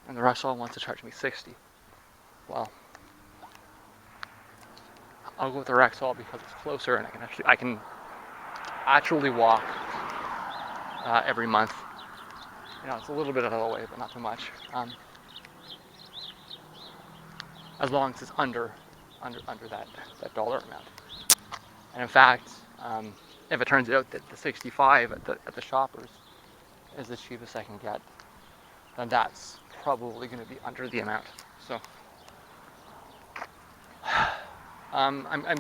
and the Rexall wants to charge me $60, well, I'll go with the Rexall because it's closer and I can actually walk every month. You know, it's a little bit out of the way, but not too much. As long as it's under that dollar amount. And in fact, if it turns out that the 65 at the Shoppers is the cheapest I can get, then that's probably going to be under the amount. So I'm going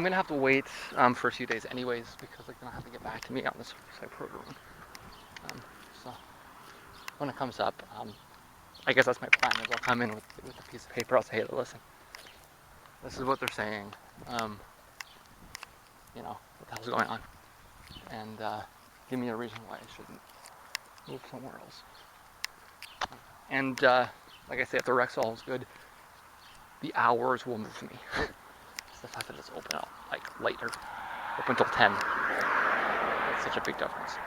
to have to wait for a few days anyways, because they're going to have to get back to me on this side program. So when it comes up, I guess that's my plan, is I'll come in with a piece of paper. I'll say, hey, listen, this is what they're saying. What the hell's going on? And give me a reason why I shouldn't move somewhere else. And like I say, if the Rexall is good, the hours will move me. It's the fact that it's open up like later, open until 10. That's such a big difference.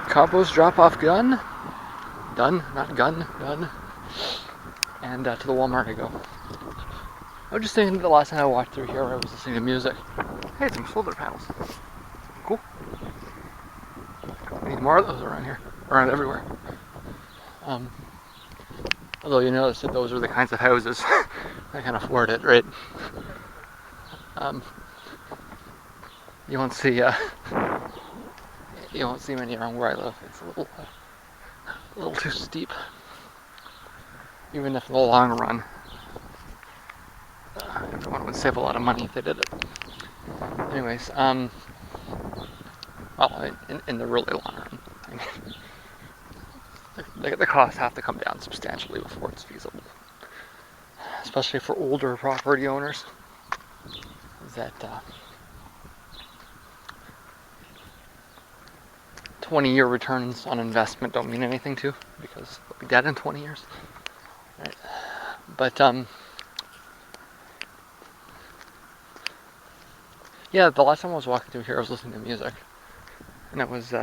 Compost drop-off done, not gun, done. And to the Walmart I go. I was just thinking the last time I walked through here, I was listening to music. Hey, some solar panels. Cool. We need more of those around here, around everywhere. Although you notice that those are the kinds of houses that can afford it, right? You won't see many around where I live. It's a little too steep. Even if in the long run, everyone would save a lot of money if they did it. Anyways, well, in the really long run, I mean, the costs have to come down substantially before it's feasible, especially for older property owners. That 20-year returns on investment don't mean anything to, because they'll be dead in 20 years. Right? But yeah, the last time I was walking through here, I was listening to music, and it was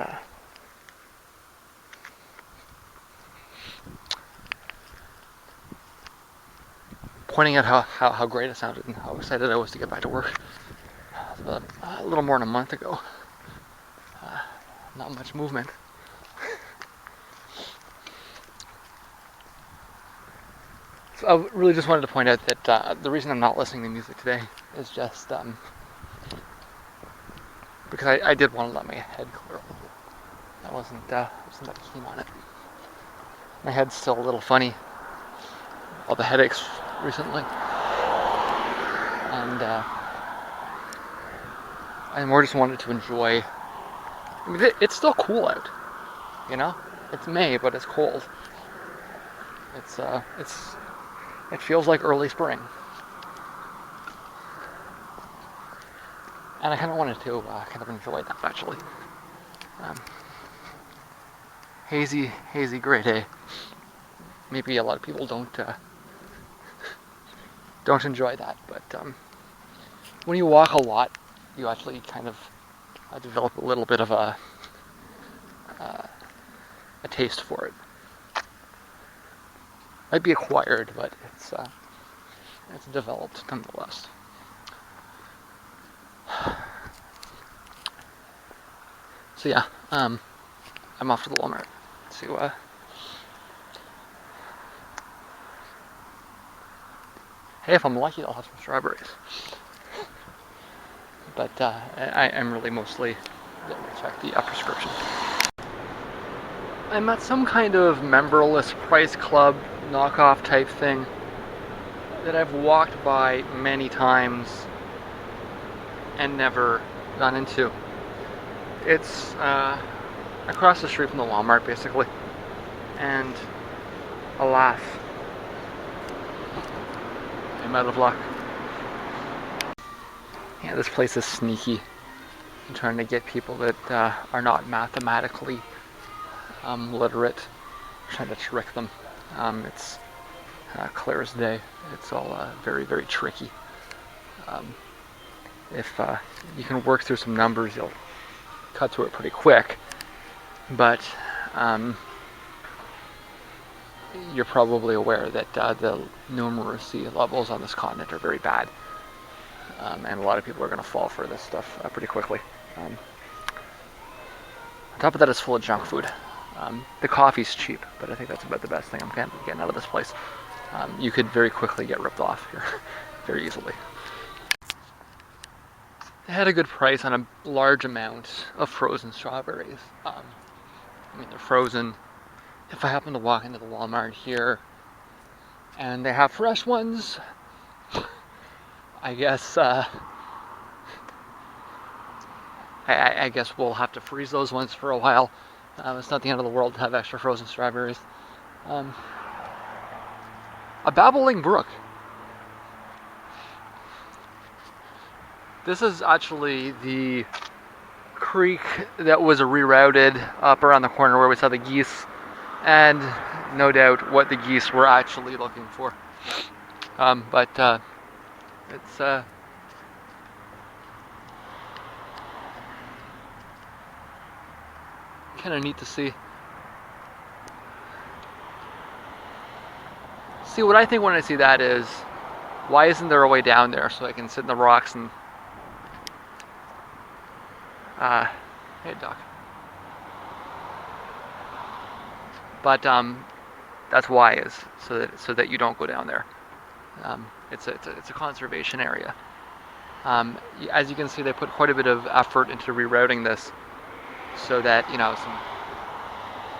pointing out how great it sounded and how excited I was to get back to work. About a little more than a month ago. Not much movement. So I really just wanted to point out that the reason I'm not listening to music today is just because I did want to let my head clear a little. I wasn't that keen on it. My head's still a little funny. All the headaches recently. And I more just wanted to enjoy. I mean, it's still cool out, you know? It's May, but it's cold. It feels like early spring. And I kind of wanted to kind of enjoy that, actually. Hazy gray day. Maybe a lot of people don't enjoy that, but when you walk a lot, you actually kind of develop a little bit of a taste for it. Might be acquired, but it's developed nonetheless. So yeah, I'm off to the Walmart to hey, if I'm lucky, I'll have some strawberries. But I'm really mostly going to check the prescription. I'm at some kind of memberless price club knockoff type thing that I've walked by many times and never gone into. It's across the street from the Walmart, basically. And alas, I'm out of luck. Yeah, this place is sneaky. I'm trying to get people that are not mathematically literate. I'm trying to trick them. It's clear as day. It's all very, very tricky. If you can work through some numbers, you'll cut through it pretty quick. But you're probably aware that the numeracy levels on this continent are very bad. And a lot of people are going to fall for this stuff pretty quickly. On top of that, it's full of junk food. The coffee's cheap, but I think that's about the best thing I'm getting out of this place. You could very quickly get ripped off here, very easily. They had a good price on a large amount of frozen strawberries. I mean, they're frozen. If I happen to walk into the Walmart here and they have fresh ones, I guess I guess we'll have to freeze those ones for a while It's not the end of the world to have extra frozen strawberries. A babbling brook. This is actually the creek that was rerouted up around the corner where we saw the geese, and no doubt what the geese were actually looking for. But it's kind of neat to see. See, what I think when I see that is, why isn't there a way down there so I can sit in the rocks and hey, Doc. But that's why, is so that you don't go down there. It's a conservation area. As you can see, they put quite a bit of effort into rerouting this, so that, you know,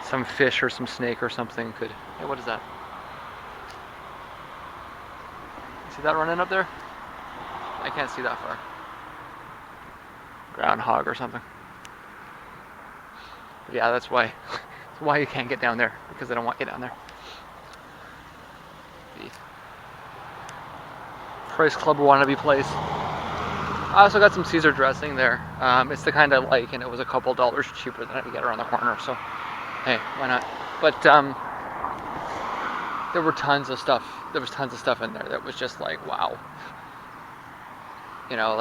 some fish or some snake or something could. Hey, what is that? See that running up there? I can't see that far. Groundhog or something. But yeah, that's why. That's why you can't get down there, because they don't want you down there. The Price Club wannabe place. I also got some Caesar dressing there. It's the kind I like, and it was a couple dollars cheaper than I could get around the corner. So, hey, why not? But there were tons of stuff. There was tons of stuff in there that was just like, wow. You know,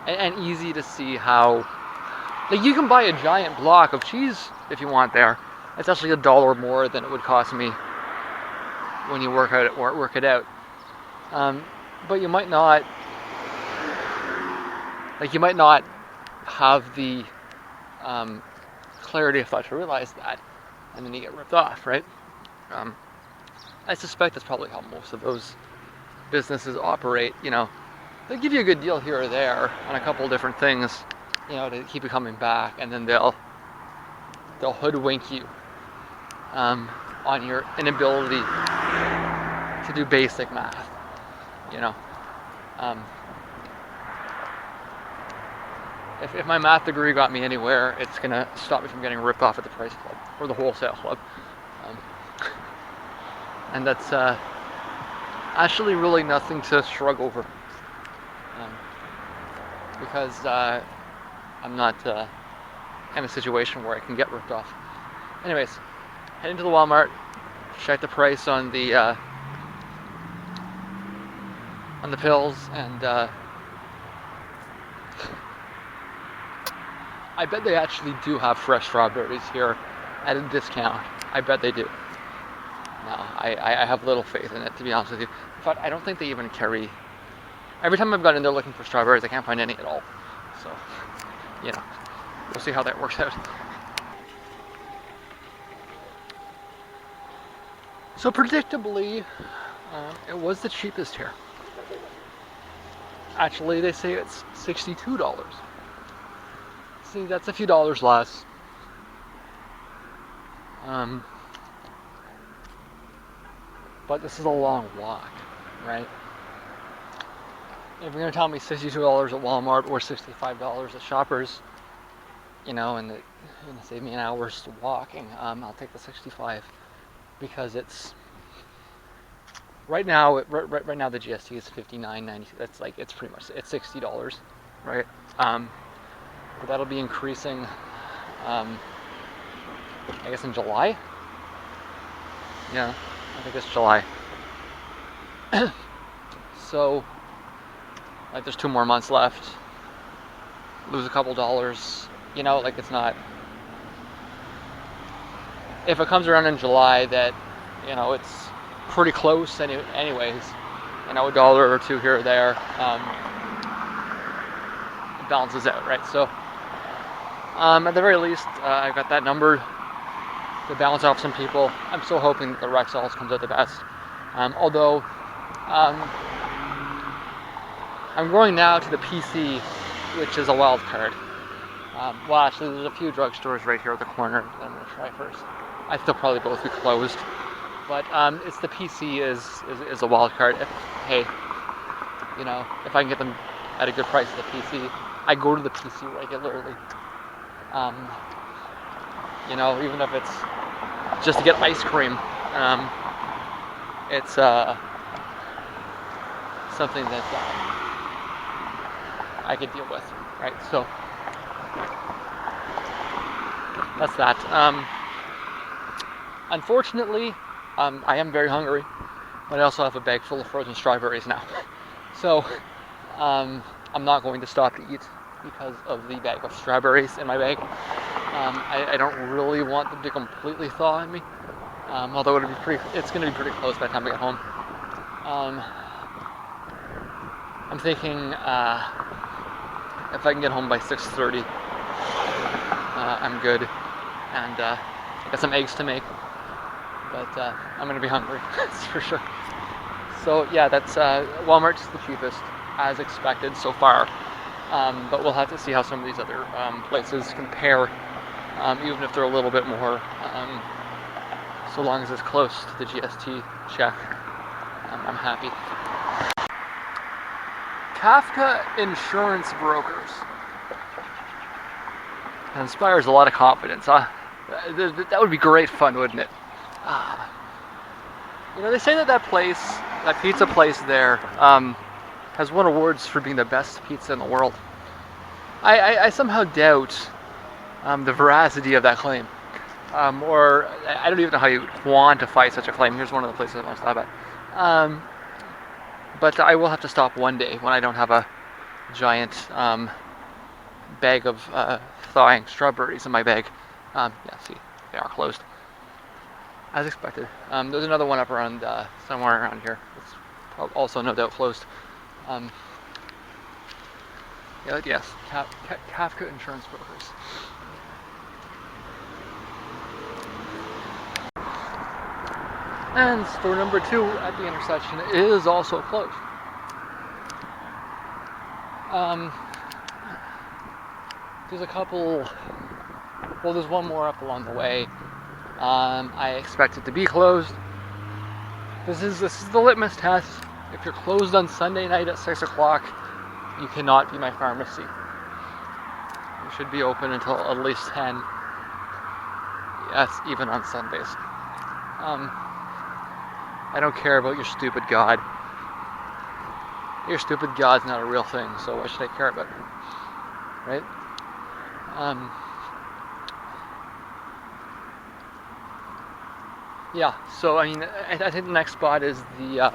and easy to see how, like, you can buy a giant block of cheese if you want there. It's actually $1 more than it would cost me when you work it out. But you might not, have the clarity of thought to realize that, and then you get ripped off, right? I suspect that's probably how most of those businesses operate. You know, they give you a good deal here or there on a couple of different things, you know, to keep you coming back, and then they'll hoodwink you on your inability to do basic math. You know, if my math degree got me anywhere, it's gonna stop me from getting ripped off at the Price Club or the Wholesale Club, and that's actually really nothing to shrug over, because I'm not in a situation where I can get ripped off. Anyways, head into the Walmart, check the price on the pills, and I bet they actually do have fresh strawberries here at a discount. I bet they do. No, I have little faith in it, to be honest with you. In fact, I don't think they even carry. Every time I've gone in there looking for strawberries, I can't find any at all. So, you know, we'll see how that works out. So predictably, it was the cheapest here. Actually, they say it's $62. See, that's a few dollars less. But this is a long walk, right? If you're gonna tell me $62 at Walmart or $65 at Shoppers, you know, and it's gonna save me an hour's walking, I'll take the 65, because it's right now. Right now the GST is $59.90. That's like, it's pretty much, it's $60, right? But that'll be increasing, I guess in July. Yeah, I think it's July. So, like, there's 2 more months left. Lose a couple dollars. You know, like, it's not. If it comes around in July, that, you know, it's pretty close anyways. You know, $1 or $2 here or there, it balances out, right? So, at the very least, I got that number to balance off some people. I'm still hoping that the Rexall comes out the best. Although, I'm going now to the PC, which is a wild card. Well, actually, there's a few drugstores right here at the corner that I'm going to try first. I think they'll probably both be closed. But it's the PC is a wild card. Hey, you know, if I can get them at a good price at the PC, I go to the PC regularly. You know, even if it's just to get ice cream, it's something that I could deal with, right? So that's that. Unfortunately, I am very hungry, but I also have a bag full of frozen strawberries now. So I'm not going to stop to eat because of the bag of strawberries in my bag. I don't really want them to completely thaw on me, although it's going to be pretty close by the time I get home. I'm thinking if I can get home by 6:30, I'm good, and I got some eggs to make, but I'm going to be hungry, that's for sure. So yeah, that's Walmart's the cheapest, as expected so far, but we'll have to see how some of these other places compare, even if they're a little bit more, so long as it's close to the GST check, I'm happy. Kafka Insurance Brokers. That inspires a lot of confidence, huh? That would be great fun, wouldn't it? You know, they say that place, that pizza place there, has won awards for being the best pizza in the world. I somehow doubt the veracity of that claim. Or I don't even know how you quantify such a claim. Here's one of the places I want to stop at. But I will have to stop one day when I don't have a giant bag of thawing strawberries in my bag. Yeah, see, they are closed. As expected. There's another one up around somewhere around here. It's also no doubt closed. Yes, Kafka Insurance Brokers. And store number 2 at the intersection is also closed. There's a couple, well, there's one more up along the way. I expect it to be closed. This is the litmus test. If you're closed on Sunday night at 6 o'clock, you cannot be my pharmacy. You should be open until at least 10. Yes, even on Sundays. I don't care about your stupid God. Your stupid God's not a real thing, so why should I care about it? Right? Yeah, so I mean, I think the next spot is the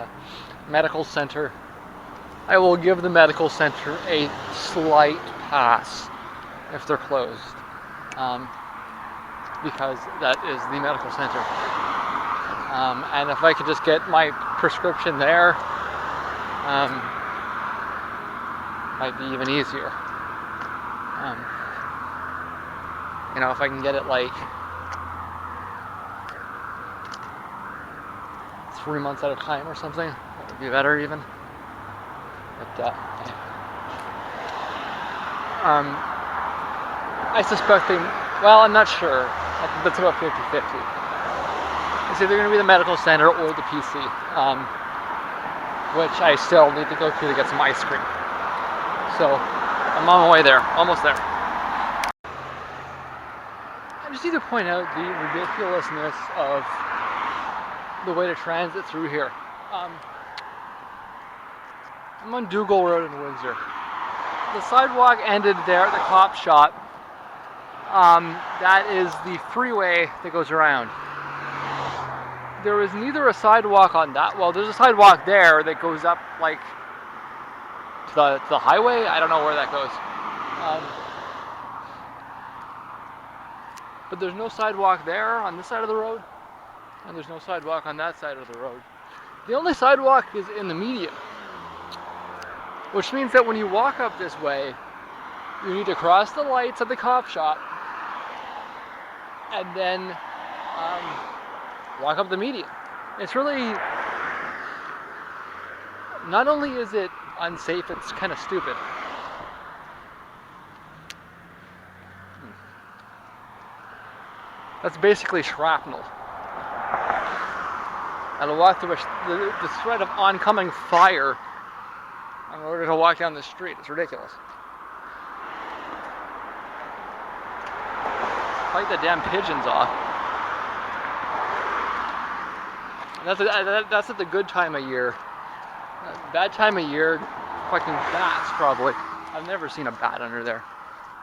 medical center. I will give the medical center a slight pass if they're closed, because that is the medical center. And if I could just get my prescription there, might be even easier. You know, if I can get it like 3 months at a time or something, that would be better even. But I suspect well, I'm not sure. I think that's about 50-50. It's either going to be the medical center or the PC, which I still need to go to get some ice cream. So I'm on my way there, almost there. I just need to point out the ridiculousness of the way to transit through here. I'm on Dougal Road in Windsor. The sidewalk ended there at the cop shop. That is the freeway that goes around. There is neither a sidewalk on that. Well, there's a sidewalk there that goes up like to the highway. I don't know where that goes. But there's no sidewalk there on this side of the road, and there's no sidewalk on that side of the road. The only sidewalk is in the median, which means that when you walk up this way, you need to cross the lights at the cop shop and then walk up the median. It's really, not only is it unsafe, it's kind of stupid. That's basically shrapnel. And to walk through the threat of oncoming fire in order to walk down the street. It's ridiculous. fight the damn pigeons off. That's at the good time of year. Bad time of year, fucking bats probably. I've never seen a bat under there,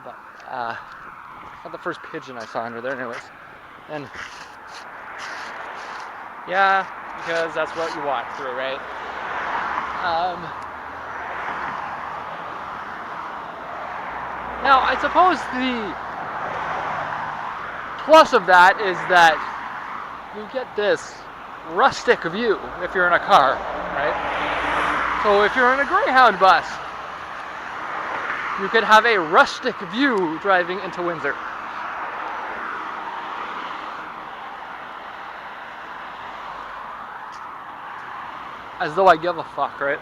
but not the first pigeon I saw under there, anyways. And yeah, because that's what you walk through, right? Now, I suppose the plus of that is that you get this rustic view if you're in a car, right? So if you're in a Greyhound bus, you could have a rustic view driving into Windsor. As though I give a fuck, right?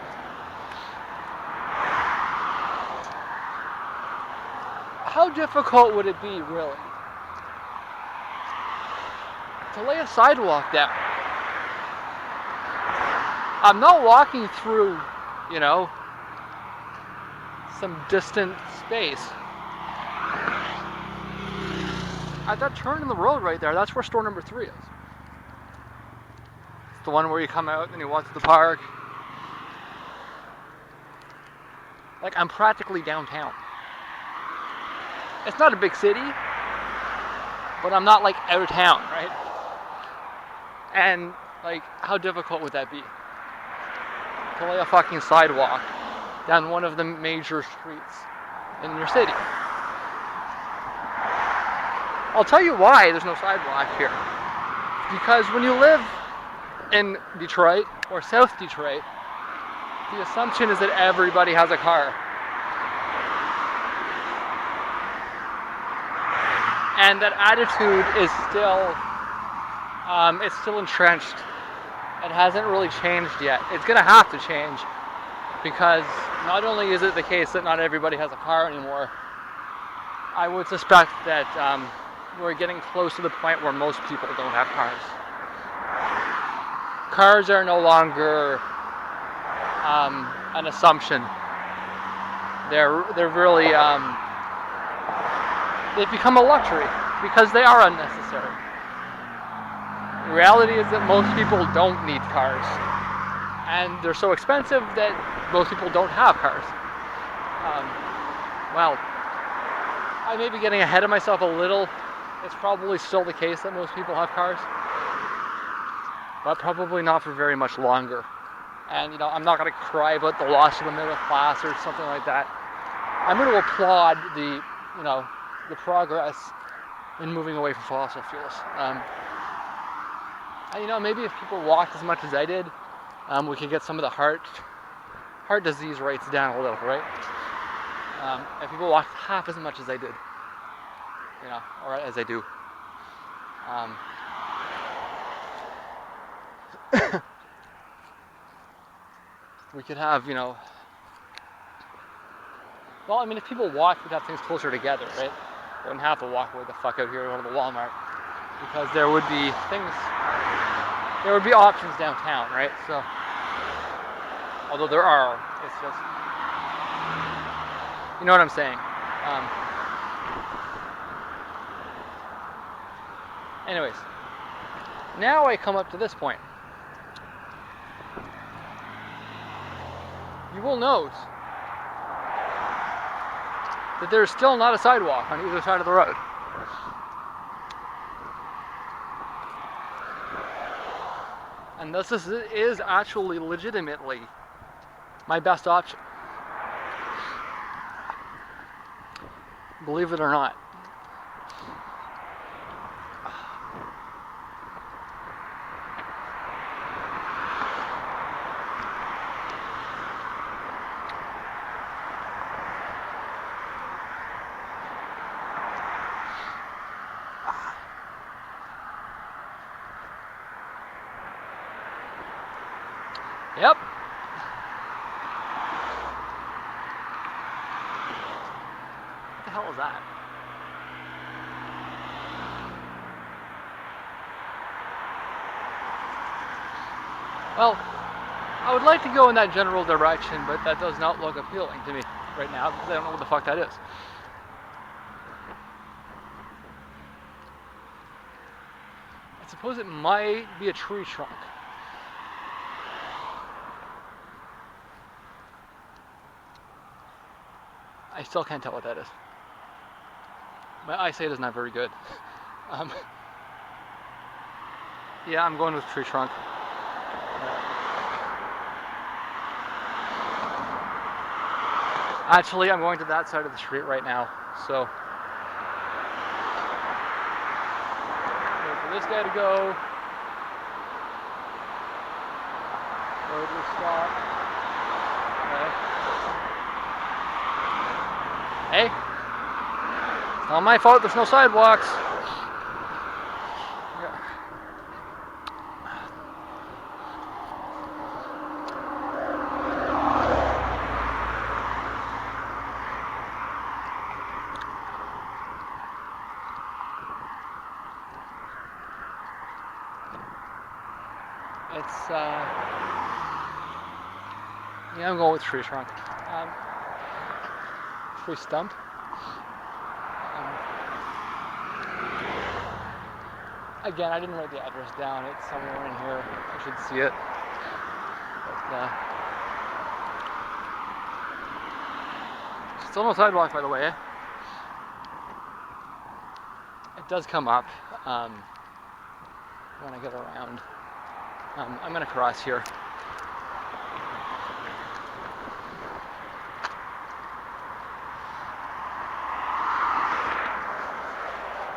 How difficult would it be, really, to lay a sidewalk down? I'm not walking through, you know, some distant space. At that turn in the road right there, that's where store number 3 is. It's the one where you come out and you walk to the park. Like, I'm practically downtown. It's not a big city, but I'm not like out of town, right? And like, how difficult would that be? To lay a fucking sidewalk down one of the major streets in your city. I'll tell you why there's no sidewalk here. Because when you live in Detroit or South Detroit, the assumption is that everybody has a car. And that attitude is still entrenched. It hasn't really changed yet. It's gonna have to change, because not only is it the case that not everybody has a car anymore, I would suspect that we're getting close to the point where most people don't have cars. Cars are no longer an assumption. They're really they've become a luxury because they are unnecessary. The reality is that most people don't need cars, and they're so expensive that most people don't have cars. Well, I may be getting ahead of myself a little. It's probably still the case that most people have cars, but probably not for very much longer. And you know, I'm not going to cry about the loss of the middle class or something like that. I'm going to applaud the progress in moving away from fossil fuels. You know, maybe if people walked as much as I did, we could get some of the heart disease rates down a little, right? If people walked half as much as I did, you know, or as I do. We could have, you know, well, I mean, if people walked, we'd have things closer together, right? They wouldn't have to walk way the fuck out here and go to the Walmart, because there would be options downtown, right? So, although there are, it's just, you know what I'm saying. Anyways, now I come up to this point. You will note that there's still not a sidewalk on either side of the road. And this is actually legitimately my best option. Believe it or not. Yep. What the hell is that? Well, I would like to go in that general direction, but that does not look appealing to me right now, because I don't know what the fuck that is. suppose it might be a tree trunk. I still can't tell what that is. My eyesight is not very good. Um, yeah, I'm going with tree trunk. Actually, I'm going to that side of the street right now, so wait for this guy to go. Wait to stop. Okay. Hey, it's not my fault. There's no sidewalks. It's yeah, I'm going with tree trunk. Tree stump. Again, I didn't write the address down. It's somewhere in here. I should see it. But, still no sidewalk, by the way. It does come up when I get around. I'm gonna cross here.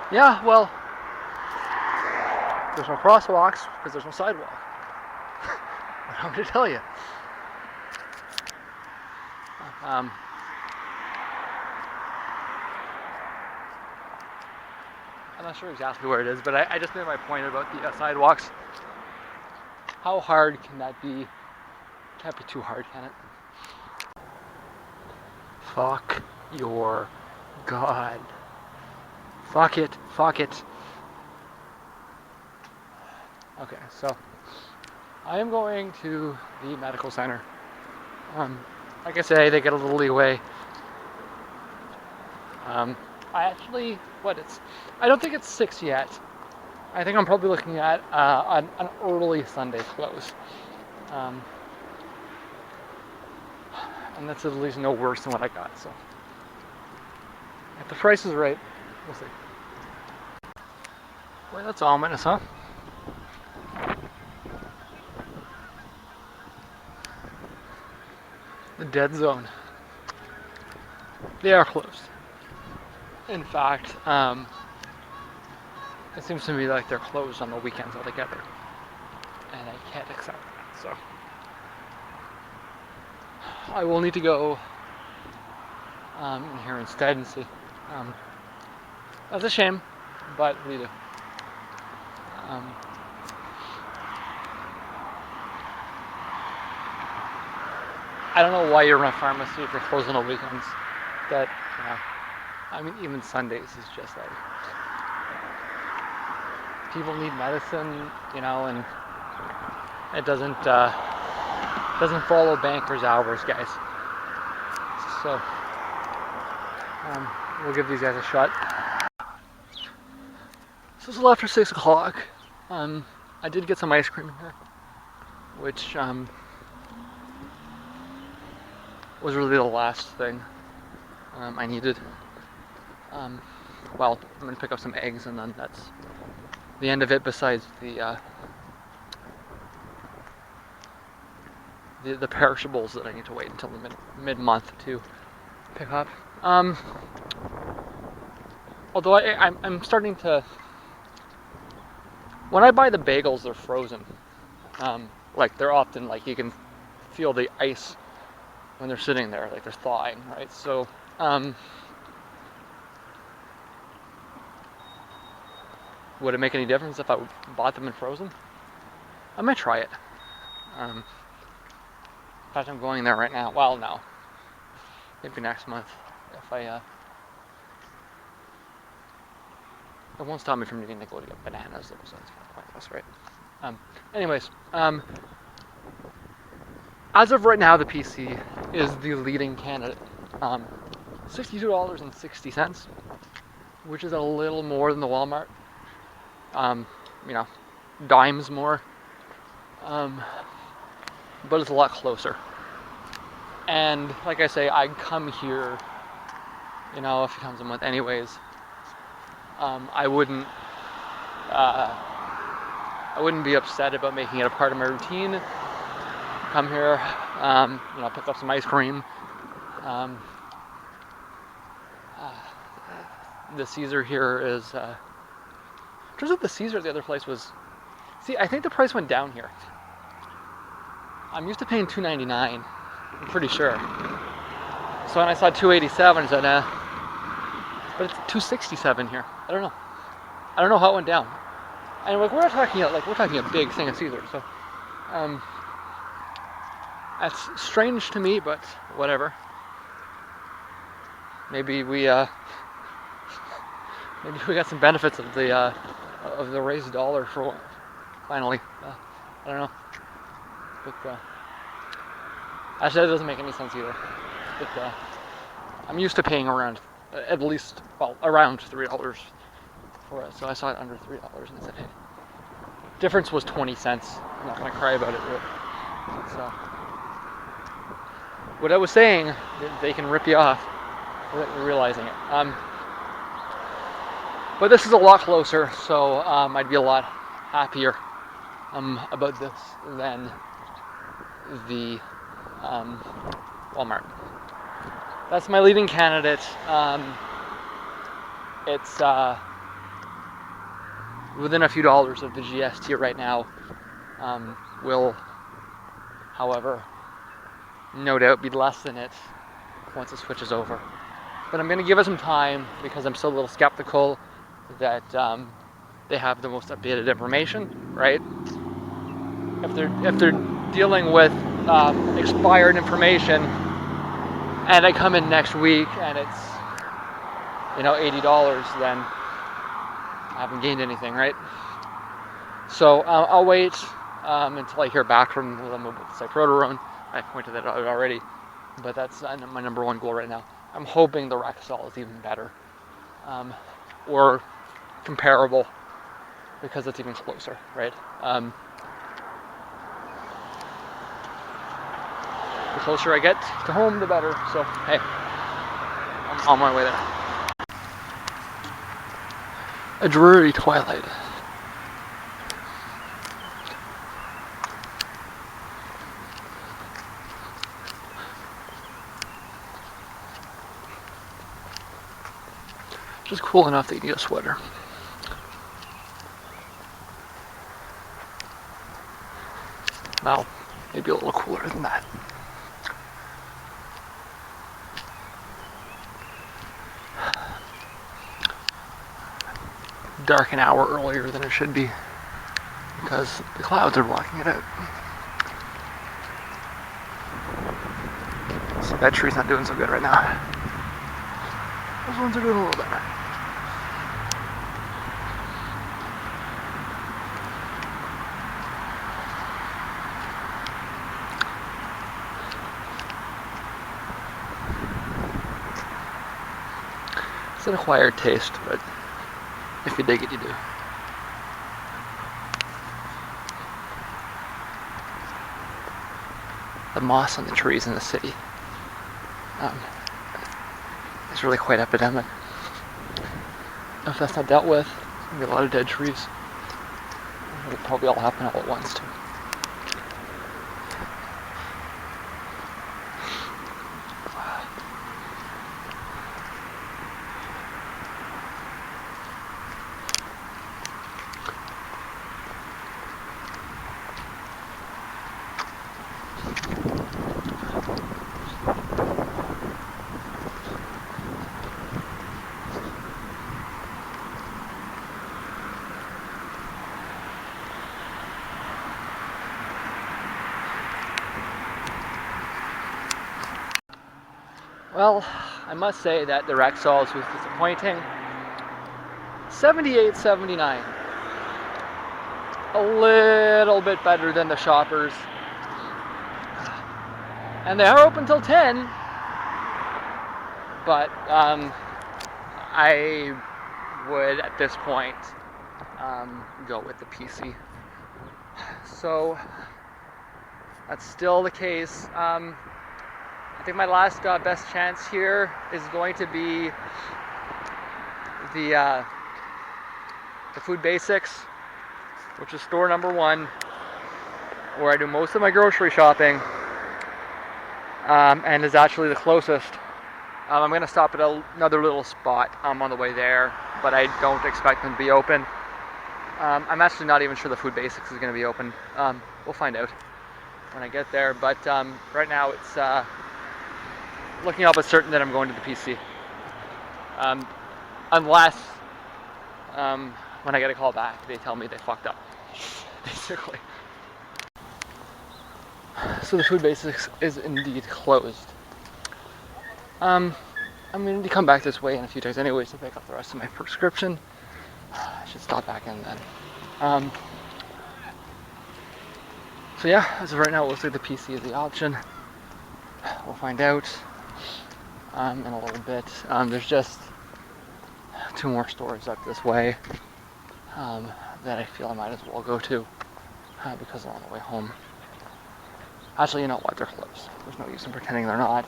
Yeah, well, there's no crosswalks because there's no sidewalk. What am I gonna tell you? I'm not sure exactly where it is, but I just made my point about the sidewalks. How hard can that be? Can't be too hard, can it? Fuck your God. Fuck it. Fuck it. Okay, so I am going to the medical center. Like I say, they get a little leeway. I don't think it's 6 yet. I think I'm probably looking at an early Sunday close. And that's at least no worse than what I got, so. If the price is right, we'll see. Boy, that's ominous, huh? The dead zone. They are closed. In fact, it seems to me like they're closed on the weekends altogether. And I can't accept that, so. I will need to go in here instead and see. That's a shame, but what do you do? I don't know why you run a pharmacy if you're closed on the weekends. That, I mean, even Sundays is just like, people need medicine, and it doesn't follow bankers' hours, guys. So, we'll give these guys a shot. So it's a little after 6 o'clock. I did get some ice cream here, which was really the last thing I needed. Well, I'm gonna pick up some eggs, and then that's the end of it. Besides the perishables that I need to wait until the mid-month to pick up. Although I'm starting to. When I buy the bagels, they're frozen. Like they're often like you can feel the ice when they're sitting there, like they're thawing, right? So, would it make any difference if I bought them in frozen? I might try it. In fact, I'm going there right now. Well, no. Maybe next month if it won't stop me from needing to go to get bananas, though, so that's kind of pointless, right? Anyways, as of right now, the PC is the leading candidate. $62.60, which is a little more than the Walmart. dimes more, but it's a lot closer. And like I say, I come here, a few times a month, anyways. I wouldn't be upset about making it a part of my routine. Come here, pick up some ice cream. The Caesar here is. Turns out the Caesar at the other place was. See, I think the price went down here. I'm used to paying $2.99. I'm pretty sure. So when I saw $2.87, I said, but it's $2.67 here. I don't know how it went down. And we're talking a big thing of Caesar. So, that's strange to me, but whatever. Maybe we got some benefits of the raised dollar for finally. I don't know, but actually that doesn't make any sense either. But I'm used to paying around around $3 for it, so I saw it under $3 and I said, hey. Difference was 20 cents. I'm not gonna cry about it, but so what I was saying, they can rip you off without you realizing it. But this is a lot closer, so I'd be a lot happier about this than the Walmart. That's my leading candidate. It's within a few dollars of the GST right now. Will, however, no doubt be less than it once it switches over. But I'm going to give it some time because I'm still a little skeptical that they have the most updated information, right? If they're dealing with expired information, and I come in next week and it's $80, then I haven't gained anything, right? So I'll wait until I hear back from them about the cyproterone. I pointed that out already, but that's my number one goal right now. I'm hoping the Rexall is even better, or comparable, because it's even closer, right? The closer I get to home, the better. So hey, I'm on my way there. A dreary twilight. Just cool enough that you need a sweater. Well, maybe a little cooler than that. Dark an hour earlier than it should be because the clouds are blocking it out. So that tree's not doing so good right now. Those ones are doing a little better. It's an acquired taste, but if you dig it, you do. The moss on the trees in the city is really quite epidemic. If that's not dealt with, there's going to be a lot of dead trees. It'll probably all happen all at once, too. Well, I must say that the Rexall was disappointing. 78.79. A little bit better than the Shoppers. And they are open till 10. But I would, at this point, go with the PC. So that's still the case. I think my last best chance here is going to be the Food Basics, which is store number 1, where I do most of my grocery shopping, and is actually the closest. I'm going to stop at another little spot on the way there, but I don't expect them to be open. I'm actually not even sure the Food Basics is going to be open. We'll find out when I get there, but right now it's looking up as certain that I'm going to the PC. Unless when I get a call back, they tell me they fucked up, basically. So the Food Basics is indeed closed. I'm going to come back this way in a few days anyways to pick up the rest of my prescription. I should stop back in then. So yeah, as of right now, it looks like the PC is the option. We'll find out in a little bit. There's just 2 more stores up this way that I feel I might as well go to because they're on the way home. Actually, you know what? They're closed. There's no use in pretending they're not.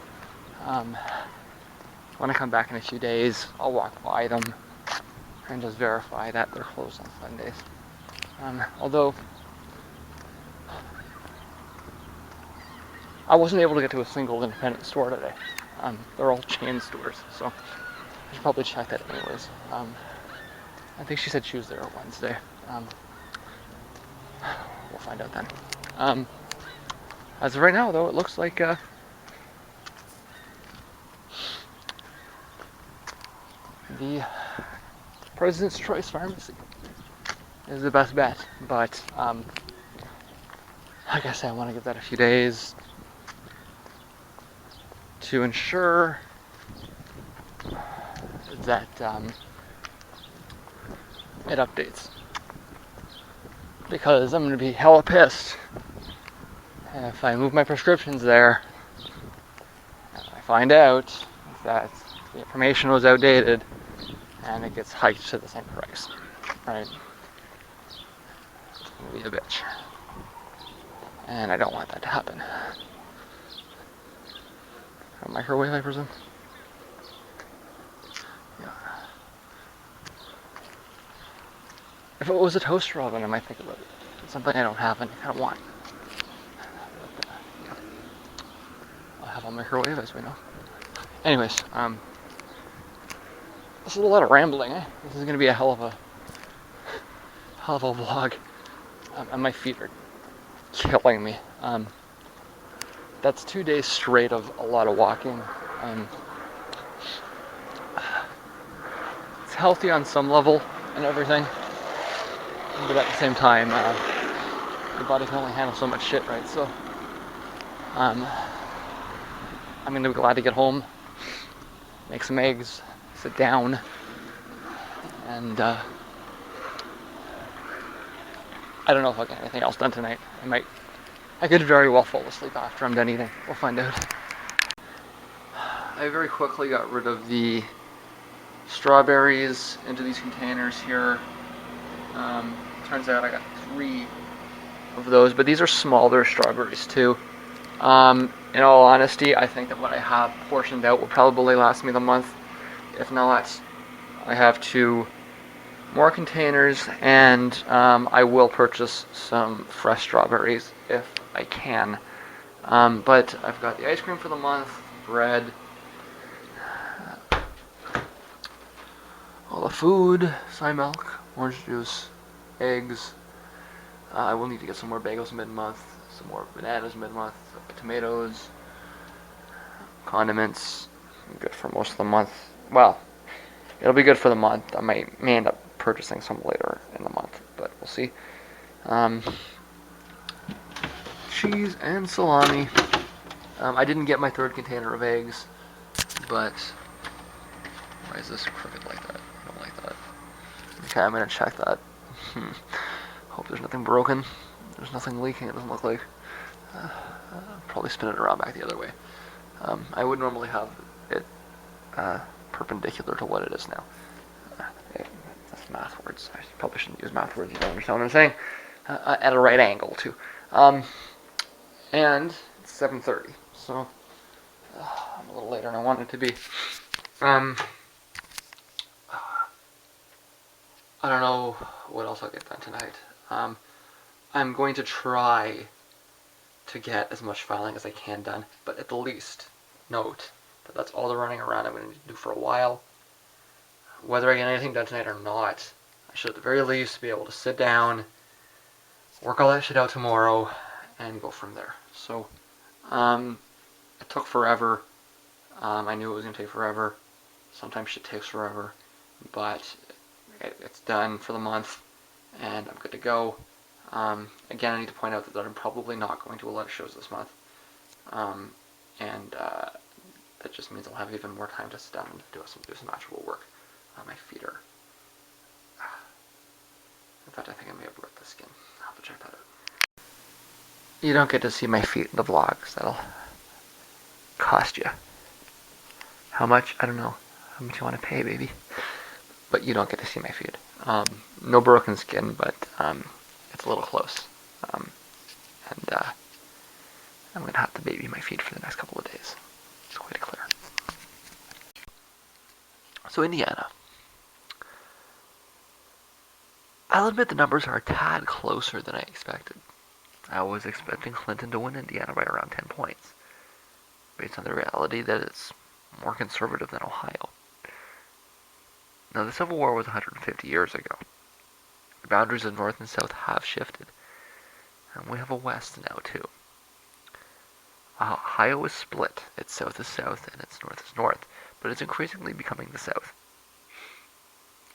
When I come back in a few days, I'll walk by them and just verify that they're closed on Sundays. Although I wasn't able to get to a single independent store today. They're all chain stores, so I should probably check that anyways. I think she said Tuesday or Wednesday. We'll find out then. As of right now, though, it looks like the President's Choice Pharmacy is the best bet, but like I said, I want to give that a few days to ensure that it updates, because I'm going to be hella pissed if I move my prescriptions there and I find out that the information was outdated and it gets hiked to the same price, right? It's going to be a bitch, and I don't want that to happen. A microwave, I presume? Yeah. If it was a toaster oven, I might think about it. It's something I don't have and I kind of want. But, yeah. I'll have a microwave, as we know. Anyways, this is a lot of rambling, eh? This is going to be a hell of a vlog. And my feet are killing me. That's 2 days straight of a lot of walking. It's healthy on some level and everything, but at the same time, your body can only handle so much shit, right? So, I'm gonna be glad to get home, make some eggs, sit down, and I don't know if I'll get anything else done tonight. I could very well fall asleep after I'm done eating. We'll find out. I very quickly got rid of the strawberries into these containers here. Turns out I got 3 of those, but these are smaller strawberries too. In all honesty, I think that what I have portioned out will probably last me the month. If not, I have 2 more containers, and I will purchase some fresh strawberries if I can. But I've got the ice cream for the month, bread, all the food, soy milk, orange juice, eggs. I will need to get some more bagels mid-month, some more bananas mid-month, tomatoes, condiments. Good for most of the month. Well, it'll be good for the month. I may end up purchasing some later in the month, but we'll see. Cheese and salami. I didn't get my 3rd container of eggs, but why is this crooked like that? I don't like that. Okay, I'm gonna check that. Hope there's nothing broken. There's nothing leaking, it doesn't look like. Probably spin it around back the other way. I would normally have it perpendicular to what it is now. That's math words. I probably shouldn't use math words. You don't understand what I'm saying. at a right angle too. Um, and it's 7:30, so I'm a little later than I wanted to be. Um, I don't know what else I'll get done tonight. I'm going to try to get as much filing as I can done, but at the least note that that's all the running around I'm going to do for a while. Whether I get anything done tonight or not, I should at the very least be able to sit down, work all that shit out tomorrow, and go from there. So, it took forever. I knew it was going to take forever. Sometimes shit takes forever, but it's done for the month, and I'm good to go. Again, I need to point out that I'm probably not going to a lot of shows this month, and that just means I'll have even more time to sit down and do some actual work. My feet are. In fact, I think I may have ripped the skin. I'll have to check that out. You don't get to see my feet in the vlogs. That'll cost you. How much? I don't know. How much you want to pay, baby? But you don't get to see my feet. No broken skin, but it's a little close. And I'm going to have to baby my feet for the next couple of days. It's quite clear. So Indiana. I'll admit the numbers are a tad closer than I expected. I was expecting Clinton to win Indiana by around 10 points, based on the reality that it's more conservative than Ohio. Now, the Civil War was 150 years ago. The boundaries of North and South have shifted, and we have a West now, too. Ohio is split. Its South is South, and its North is North, but it's increasingly becoming the South.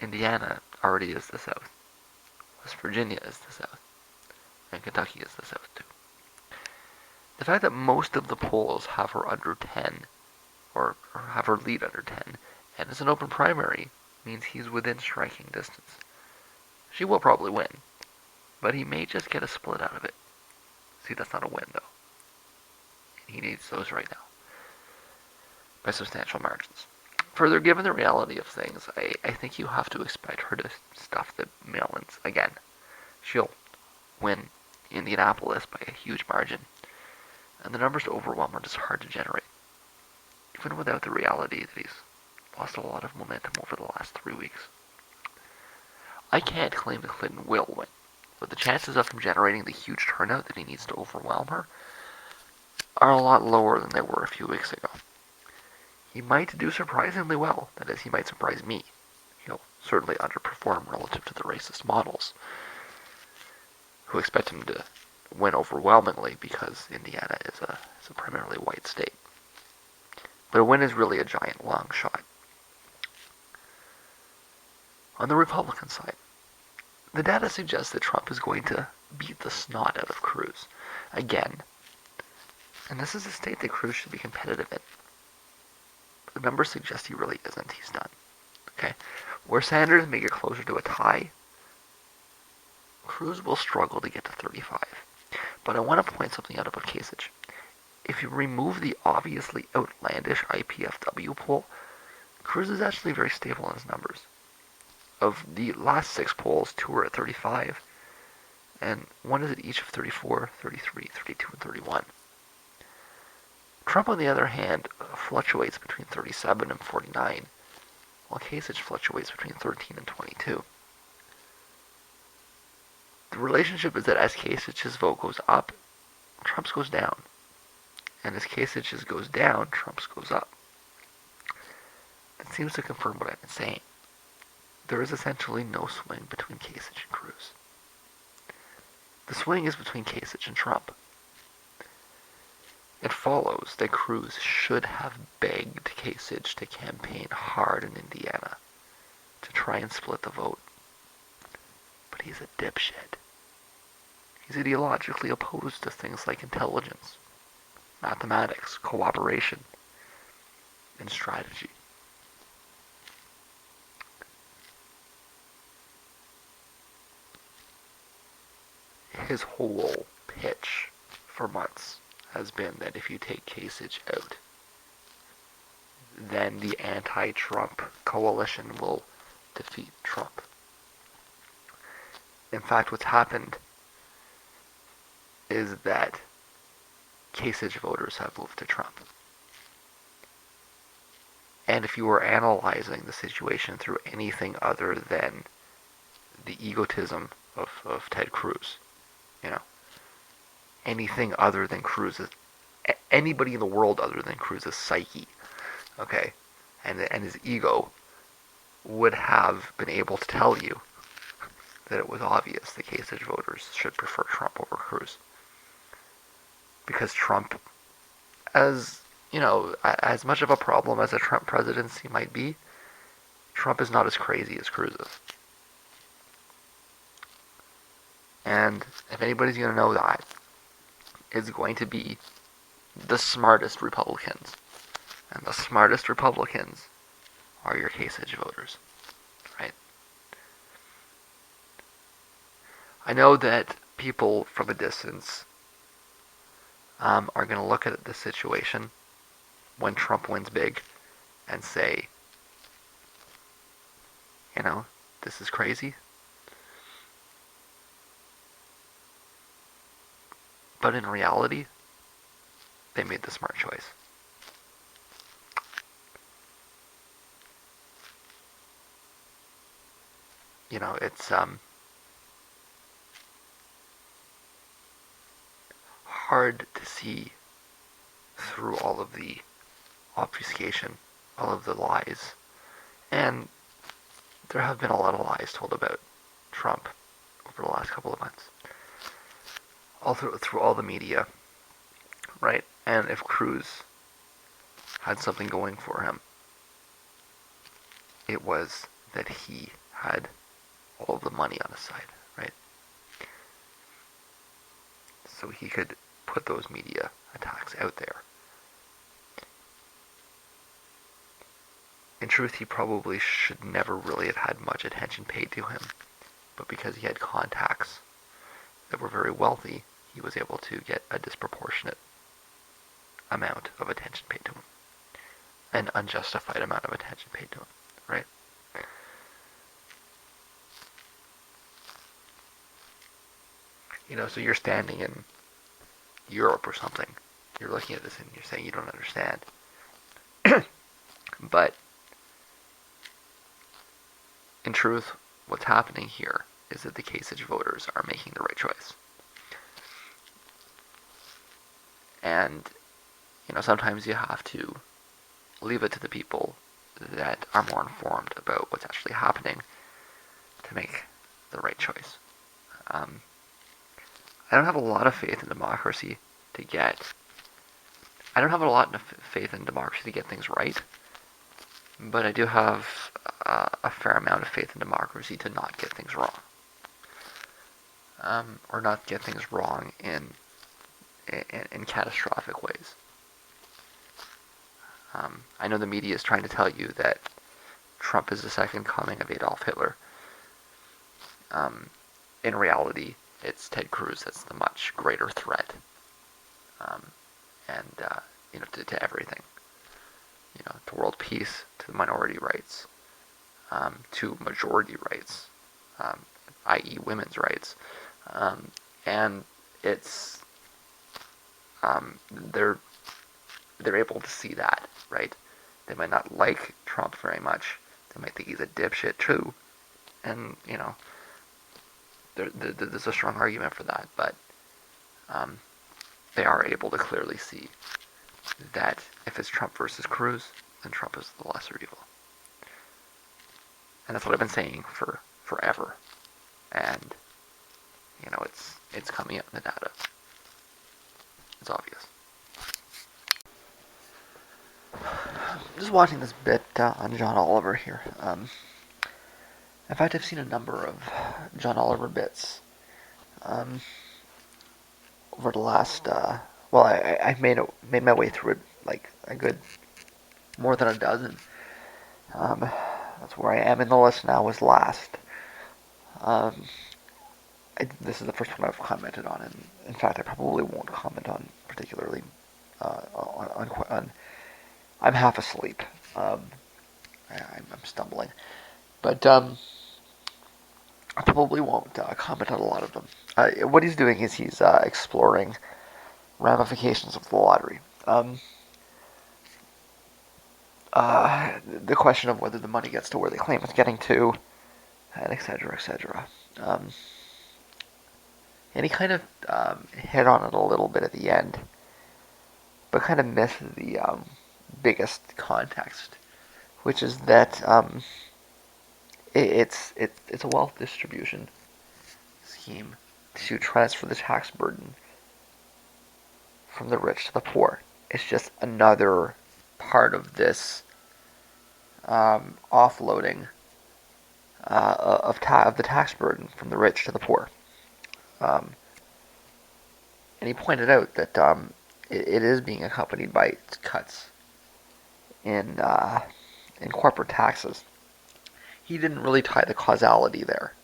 Indiana already is the South. West Virginia is the South, and Kentucky is the South too. The fact that most of the polls have her under 10, or have her lead under 10, and it's an open primary, means he's within striking distance. She will probably win, but he may just get a split out of it. See, that's not a win, though. He needs those right now, by substantial margins. Further, given the reality of things, I think you have to expect her to stuff the mail-ins again. She'll win Indianapolis by a huge margin, and the numbers to overwhelm are just hard to generate, even without the reality that he's lost a lot of momentum over the last 3 weeks. I can't claim that Clinton will win, but the chances of him generating the huge turnout that he needs to overwhelm her are a lot lower than they were a few weeks ago. He might do surprisingly well. That is, he might surprise me. He'll certainly underperform relative to the racist models, who expect him to win overwhelmingly because Indiana is a primarily white state. But a win is really a giant long shot. On the Republican side, the data suggests that Trump is going to beat the snot out of Cruz again. And this is a state that Cruz should be competitive in. The numbers suggest he really isn't. He's done. Okay? Where Sanders may get closer to a tie, Cruz will struggle to get to 35. But I want to point something out about Kasich. If you remove the obviously outlandish IPFW poll, Cruz is actually very stable in his numbers. Of the last 6 polls, 2 are at 35, and 1 is at each of 34, 33, 32, and 31. Trump, on the other hand, fluctuates between 37 and 49, while Kasich fluctuates between 13 and 22. The relationship is that as Kasich's vote goes up, Trump's goes down. And as Kasich's goes down, Trump's goes up. That seems to confirm what I've been saying. There is essentially no swing between Kasich and Cruz. The swing is between Kasich and Trump. It follows that Cruz should have begged Kasich to campaign hard in Indiana to try and split the vote. But he's a dipshit. He's ideologically opposed to things like intelligence, mathematics, cooperation, and strategy. His whole pitch for months has been that if you take Kasich out, then the anti-Trump coalition will defeat Trump. In fact, what's happened is that Kasich voters have moved to Trump. And if you were analyzing the situation through anything other than the egotism of Ted Cruz, you know, anything other than Cruz's, anybody in the world other than Cruz's psyche, okay, and his ego would have been able to tell you that it was obvious the Kasich voters should prefer Trump over Cruz. Because Trump, as you know, as much of a problem as a Trump presidency might be, Trump is not as crazy as Cruz is. And if anybody's going to know that, it's going to be the smartest Republicans. And the smartest Republicans are your Kasich voters, right? I know that people from a distance are going to look at the situation when Trump wins big and say, you know, this is crazy. But in reality, they made the smart choice. You know, it's hard to see through all of the obfuscation, all of the lies, and there have been a lot of lies told about Trump over the last couple of months, all through all the media, right? And if Cruz had something going for him, it was that he had all of the money on his side, right? So he could put those media attacks out there. In truth, he probably should never really have had much attention paid to him, but because he had contacts that were very wealthy, he was able to get a disproportionate amount of attention paid to him. An unjustified amount of attention paid to him, right? You know, so you're standing in Europe or something, you're looking at this and you're saying you don't understand. But in truth, what's happening here is that the Kasich voters are making the right choice. And, you know, sometimes you have to leave it to the people that are more informed about what's actually happening to make the right choice. I don't have a lot of faith in democracy to get. I don't have a lot of faith in democracy to get things right, but I do have a fair amount of faith in democracy to not get things wrong, or not get things wrong in catastrophic ways. I know the media is trying to tell you that Trump is the second coming of Adolf Hitler. In reality, it's Ted Cruz that's the much greater threat, and you know, to everything. You know, to world peace, to minority rights, to majority rights, i.e., women's rights, and it's they're able to see that, right? They might not like Trump very much. They might think he's a dipshit too, and you know, there's a strong argument for that. But they are able to clearly see that if it's Trump versus Cruz, then Trump is the lesser evil, and that's what I've been saying for forever. And you know, it's coming out in the data. It's obvious. Just watching this bit on John Oliver here. In fact, I've seen a number of John Oliver bits over the last. Well, I've made my way through it like a good more than a dozen. That's where I am in the list now. Was last. This is the first one I've commented on, and in fact, I probably won't comment on particularly on. I'm half asleep. I'm stumbling, but I probably won't comment on a lot of them. What he's doing is he's exploring ramifications of the lottery. The question of whether the money gets to where they claim it's getting to, and etc., etc. Um, and he kind of hit on it a little bit at the end, but kind of missed the biggest context, which is that it's a wealth distribution scheme to transfer the tax burden from the rich to the poor. It's just another part of this offloading of the tax burden from the rich to the poor. Um, and he pointed out that it is being accompanied by cuts in in corporate taxes. He didn't really tie the causality there.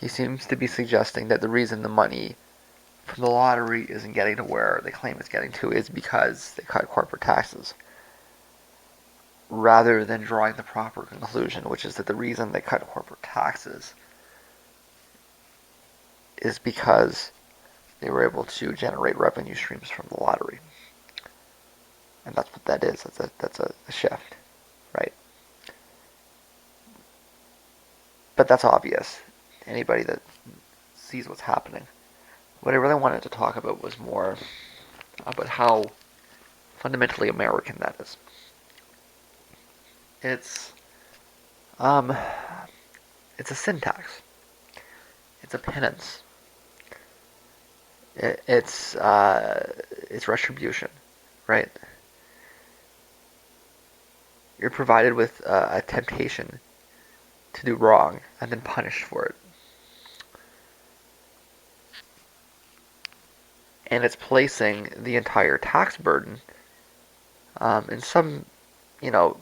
He seems to be suggesting that the reason the money from the lottery isn't getting to where they claim it's getting to is because they cut corporate taxes, rather than drawing the proper conclusion, which is that the reason they cut corporate taxes is because they were able to generate revenue streams from the lottery. And that's what that is. That's a shift, right? But that's obvious to anybody that sees what's happening. What I really wanted to talk about was more about how fundamentally American that is. It's um, it's a syntax. It's a penance. It's retribution, right? You're provided with a temptation to do wrong and then punished for it. And it's placing the entire tax burden, in some, you know,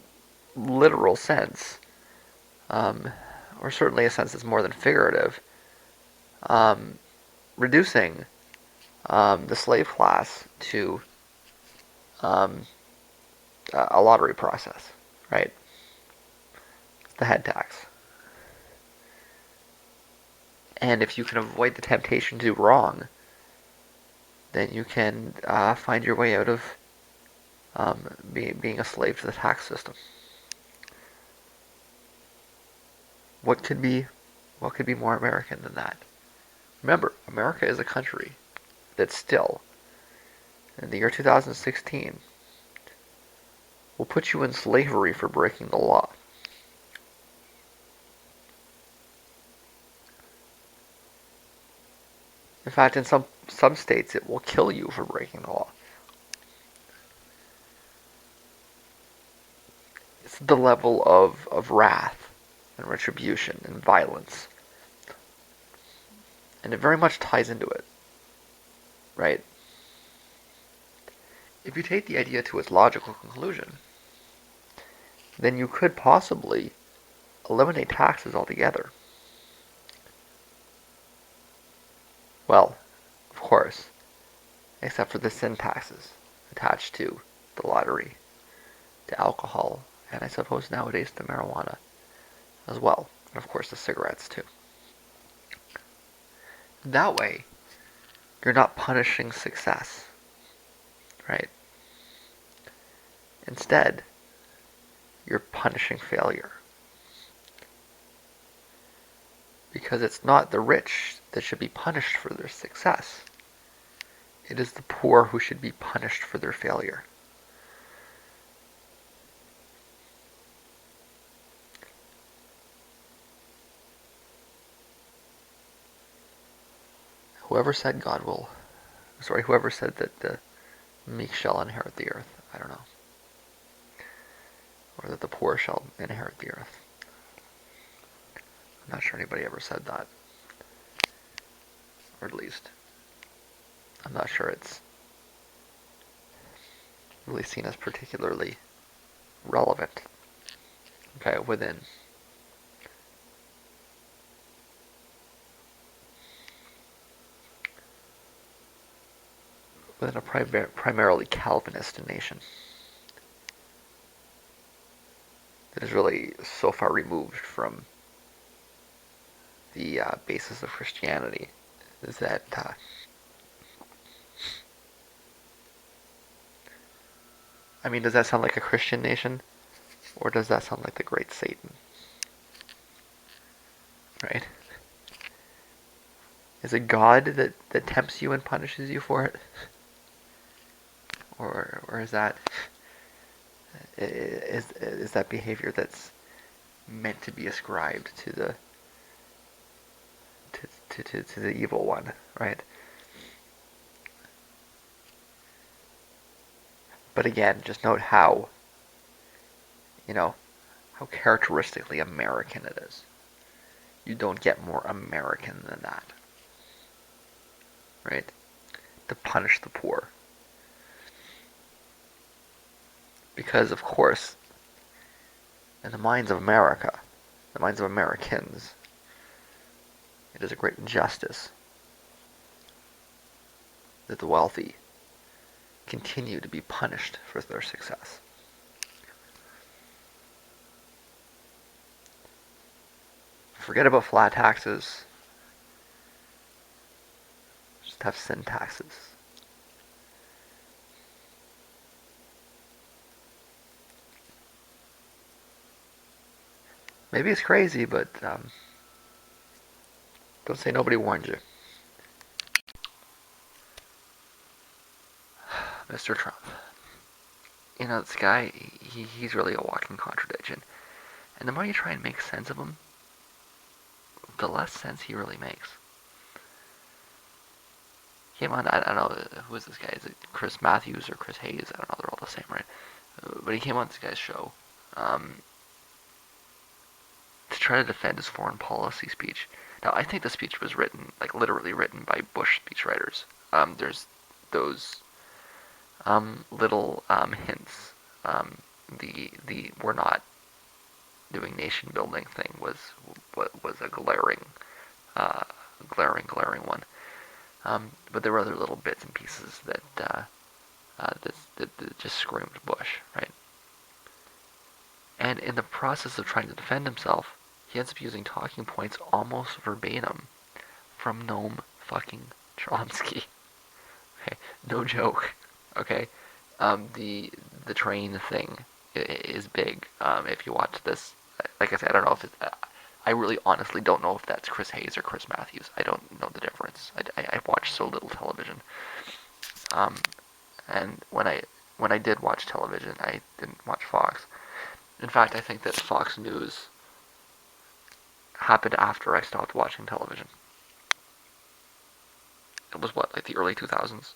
literal sense, um, or certainly a sense that's more than figurative, um, reducing the slave class to um, a lottery process, right? The head tax. And if you can avoid the temptation to do wrong, then you can find your way out of being a slave to the tax system. What could be what could be more American than that? Remember, America is a country that still, in the year 2016, will put you in slavery for breaking the law. In fact, in some states, it will kill you for breaking the law. It's the level of wrath and retribution and violence. And it very much ties into it, right? If you take the idea to its logical conclusion, then you could possibly eliminate taxes altogether. Well, of course, except for the sin taxes attached to the lottery, to alcohol, and I suppose nowadays to marijuana as well. And of course the cigarettes too. That way, you're not punishing success, right? Instead, you're punishing failure. Because it's not the rich that should be punished for their success. It is the poor who should be punished for their failure. Whoever said whoever said that the meek shall inherit the earth, I don't know. Or that the poor shall inherit the earth. I'm not sure anybody ever said that. Or at least, I'm not sure it's really seen as particularly relevant, okay, within a primarily Calvinist nation that is really so far removed from the basis of Christianity is that I mean, does that sound like a Christian nation, or does that sound like the Great Satan? Right? Is it God that tempts you and punishes you for it, or is that behavior that's meant to be ascribed to the to the evil one, right? But again, just note how, you know, how characteristically American it is. You don't get more American than that, right? To punish the poor. Because, of course, in the minds of America, the minds of Americans, it is a great injustice that the wealthy continue to be punished for their success. Forget about flat taxes, just have sin taxes. Maybe it's crazy, but don't say nobody warned you. Mr. Trump. You know, this guy, he's really a walking contradiction. And the more you try and make sense of him, the less sense he really makes. He came on, I don't know, who is this guy? Is it Chris Matthews or Chris Hayes? I don't know, they're all the same, right? But he came on this guy's show um, to try to defend his foreign policy speech. Now, I think the speech was written, like literally written by Bush speechwriters. There's those little hints. The we're not doing nation building thing was a uh, glaring one. But there were other little bits and pieces that just screamed Bush, right? And in the process of trying to defend himself, he ends up using talking points almost verbatim from Noam fucking Chomsky. Okay, no joke. Okay, the train thing is big. If you watch this, like I said, I don't know if it's. I really honestly don't know if that's Chris Hayes or Chris Matthews. I don't know the difference. I watch so little television. Um, and when I did watch television, I didn't watch Fox. In fact, I think that Fox News happened after I stopped watching television. It was what, like the early 2000s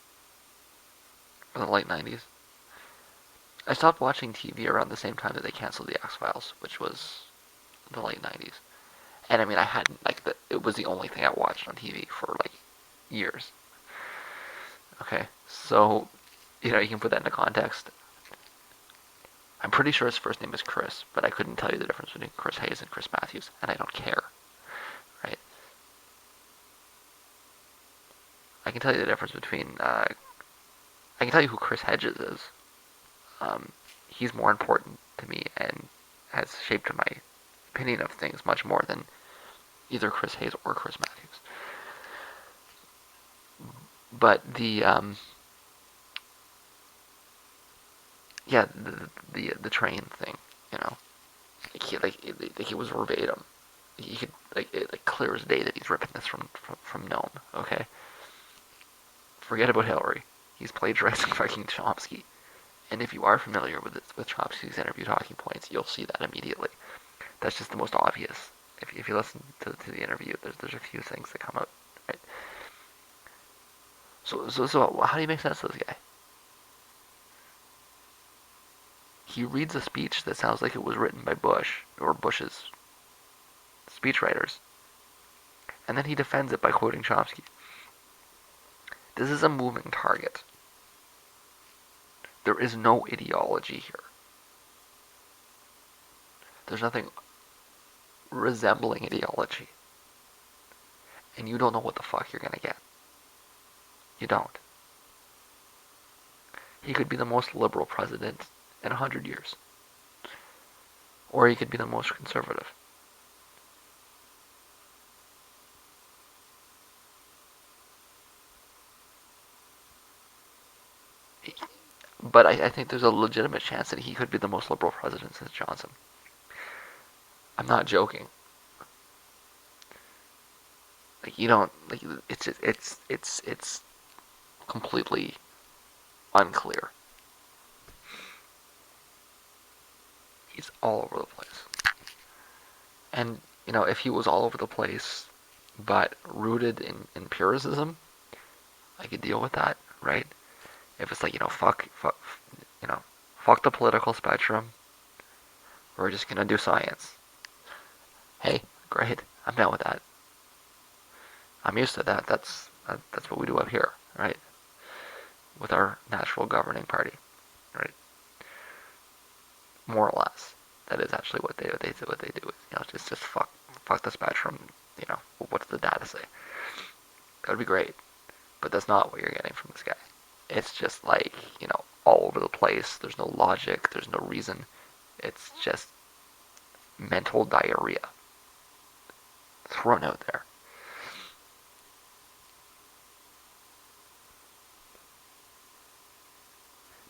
or the late 90s. I stopped watching TV around the same time that they canceled the X Files, which was the late 90s. And I mean, I hadn't it was the only thing I watched on TV for like years. Okay, so you can put that into context. I'm pretty sure his first name is Chris, but I couldn't tell you the difference between Chris Hayes and Chris Matthews, and I don't care, right? I can tell you the difference between. I can tell you who Chris Hedges is. He's more important to me and has shaped my opinion of things much more than either Chris Hayes or Chris Matthews. But yeah, the train thing, you know, like it was verbatim. He could like clear as day that he's ripping this from Noam. Okay, forget about Hillary. He's plagiarizing fucking Chomsky. And if you are familiar with Chomsky's interview talking points, you'll see that immediately. That's just the most obvious. If you listen to the interview, there's a few things that come out, right? So how do you make sense of this guy? He reads a speech that sounds like it was written by Bush or Bush's speechwriters, and then he defends it by quoting Chomsky. This is a moving target. There is no ideology here. There's nothing resembling ideology. And you don't know what the fuck you're gonna get. You don't. He could be the most liberal president in 100 years. Or he could be the most conservative. But I think there's a legitimate chance that he could be the most liberal president since Johnson. I'm not joking. Like you don't like it's completely unclear. He's all over the place. And if he was all over the place, but rooted in empiricism, I could deal with that, right? If it's like you know, fuck the political spectrum. We're just gonna do science. Hey, great. I'm down with that. I'm used to that. That's what we do up here, right? With our natural governing party, right? More or less. That is actually what they do. Just fuck the spectrum. What's the data say? That would be great, but that's not what you're getting from this guy. It's just like all over the place. There's no logic. There's no reason. It's just mental diarrhea thrown out there.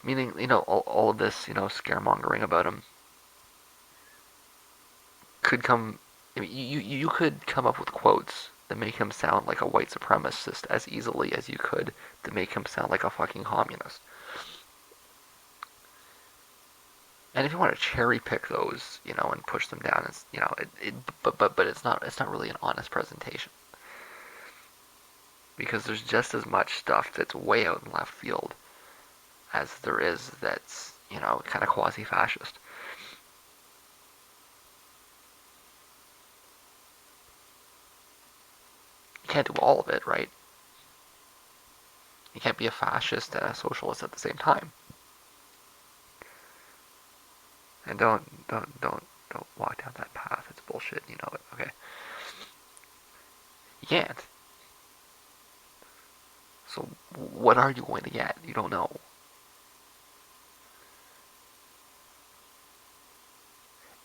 Meaning, all of this, scaremongering about him could come. I mean, you could come up with quotes that make him sound like a white supremacist as easily as you could to make him sound like a fucking communist. And if you want to cherry pick those, and push them down, it's but it's not really an honest presentation because there's just as much stuff that's way out in left field as there is that's kind of quasi-fascist. You can't do all of it, right? You can't be a fascist and a socialist at the same time. And don't walk down that path. It's bullshit. You know it. Okay. You can't. So what are you going to get? You don't know.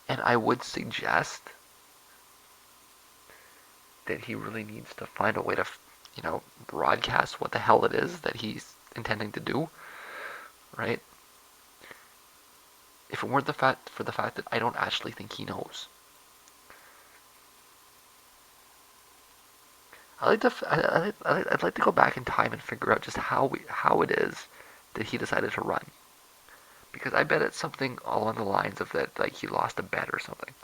And I would suggest that he really needs to find a way to, broadcast what the hell it is that he's intending to do, right? If it weren't for the fact that I don't actually think he knows. I'd like to go back in time and figure out just how it is that he decided to run, because I bet it's something along the lines of that, like he lost a bet or something.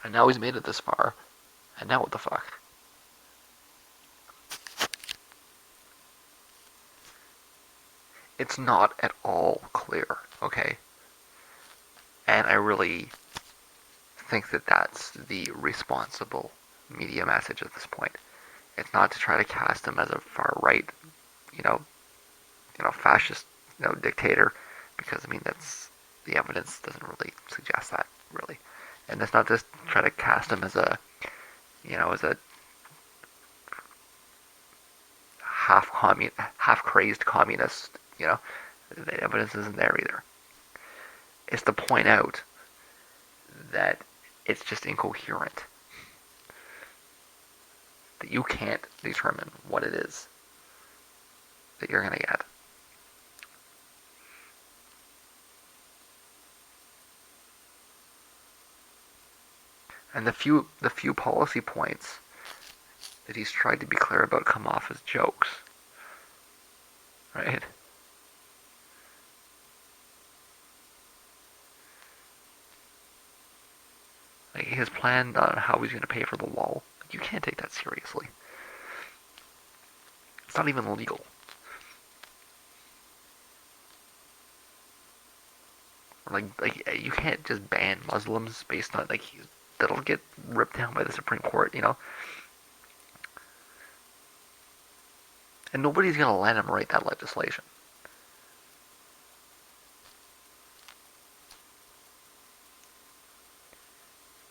And now he's made it this far, and now what the fuck? It's not at all clear, okay? And I really think that that's the responsible media message at this point. It's not to try to cast him as a far right, you know, fascist, dictator, because I mean that's the evidence doesn't really suggest that really, and it's not just try to cast him as a, as a half crazed communist. The evidence isn't there either. It's to point out that it's just incoherent. That you can't determine what it is that you're gonna get. And the few policy points that he's tried to be clear about come off as jokes. Right? Like his plan on how he's gonna pay for the wall. You can't take that seriously. It's not even legal. Like you can't just ban Muslims based on that'll get ripped down by the Supreme Court. And nobody's gonna let him write that legislation.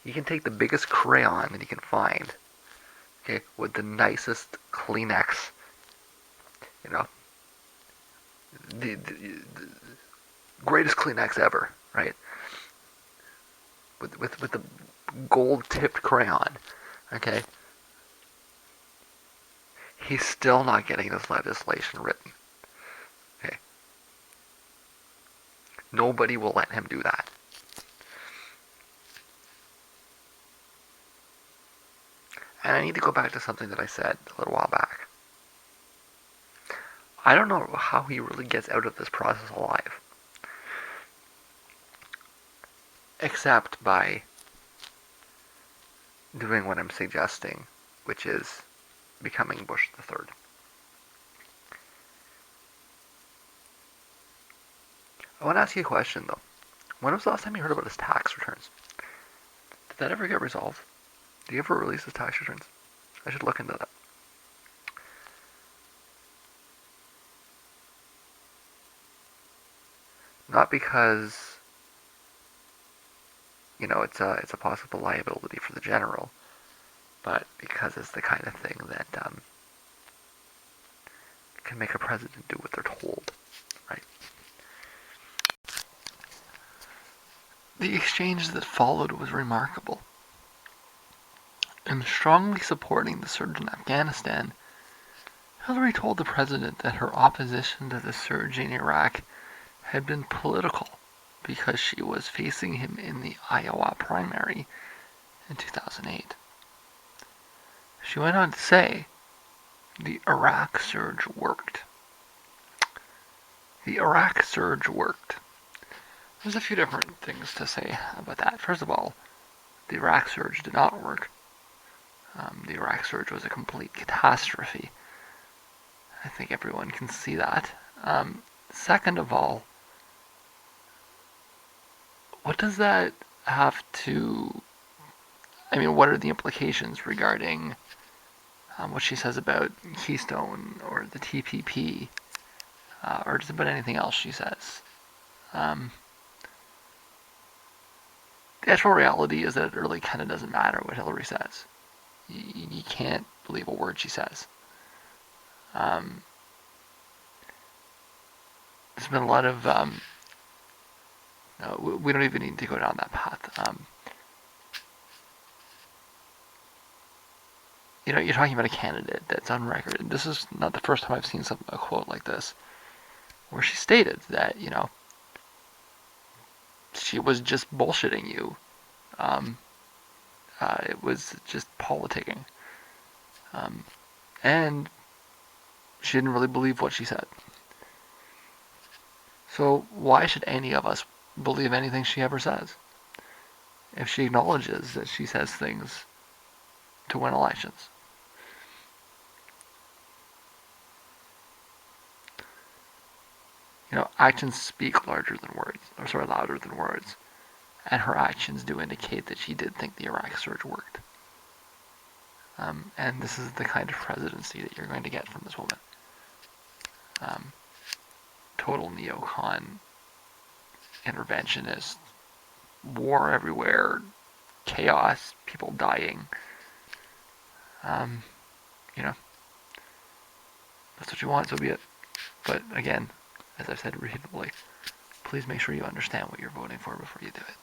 You can take the biggest crayon that you can find, okay, with the nicest Kleenex, you know, the greatest Kleenex ever, right? With the gold tipped crayon, Okay? He's still not getting this legislation written. Okay? Nobody will let him do that. And I need to go back to something that I said a little while back. I don't know how he really gets out of this process alive. Except by doing what I'm suggesting, which is becoming Bush the Third. I want to ask you a question though. When was the last time you heard about his tax returns? Did that ever get resolved? Did he ever release his tax returns? I should look into that. Not because it's a possible liability for the general, but because it's the kind of thing that can make a president do what they're told, right? The exchange that followed was remarkable. In strongly supporting the surge in Afghanistan, Hillary told the president that her opposition to the surge in Iraq had been political because she was facing him in the Iowa primary in 2008. She went on to say, the Iraq surge worked. The Iraq surge worked. There's a few different things to say about that. First of all, the Iraq surge did not work. The Iraq surge was a complete catastrophe. I think everyone can see that. Second of all, what does that have to... I mean, what are the implications regarding what she says about Keystone or the TPP, or just about anything else she says? Um, the actual reality is that it really kind of doesn't matter what Hillary says. You can't believe a word she says. Um, there's been a lot of... no, we don't even need to go down that path. You're talking about a candidate that's on record, and this is not the first time I've seen a quote like this, where she stated that, she was just bullshitting you. Um, it was just politicking. And she didn't really believe what she said. So why should any of us believe anything she ever says? If she acknowledges that she says things to win elections. Actions speak larger than words, or sorry, louder than words. And her actions do indicate that she did think the Iraq surge worked. And this is the kind of presidency that you're going to get from this woman. Total neocon, interventionist, war everywhere, chaos, people dying. You know, that's what you want, so be it. But again, as I've said repeatedly, please make sure you understand what you're voting for before you do it.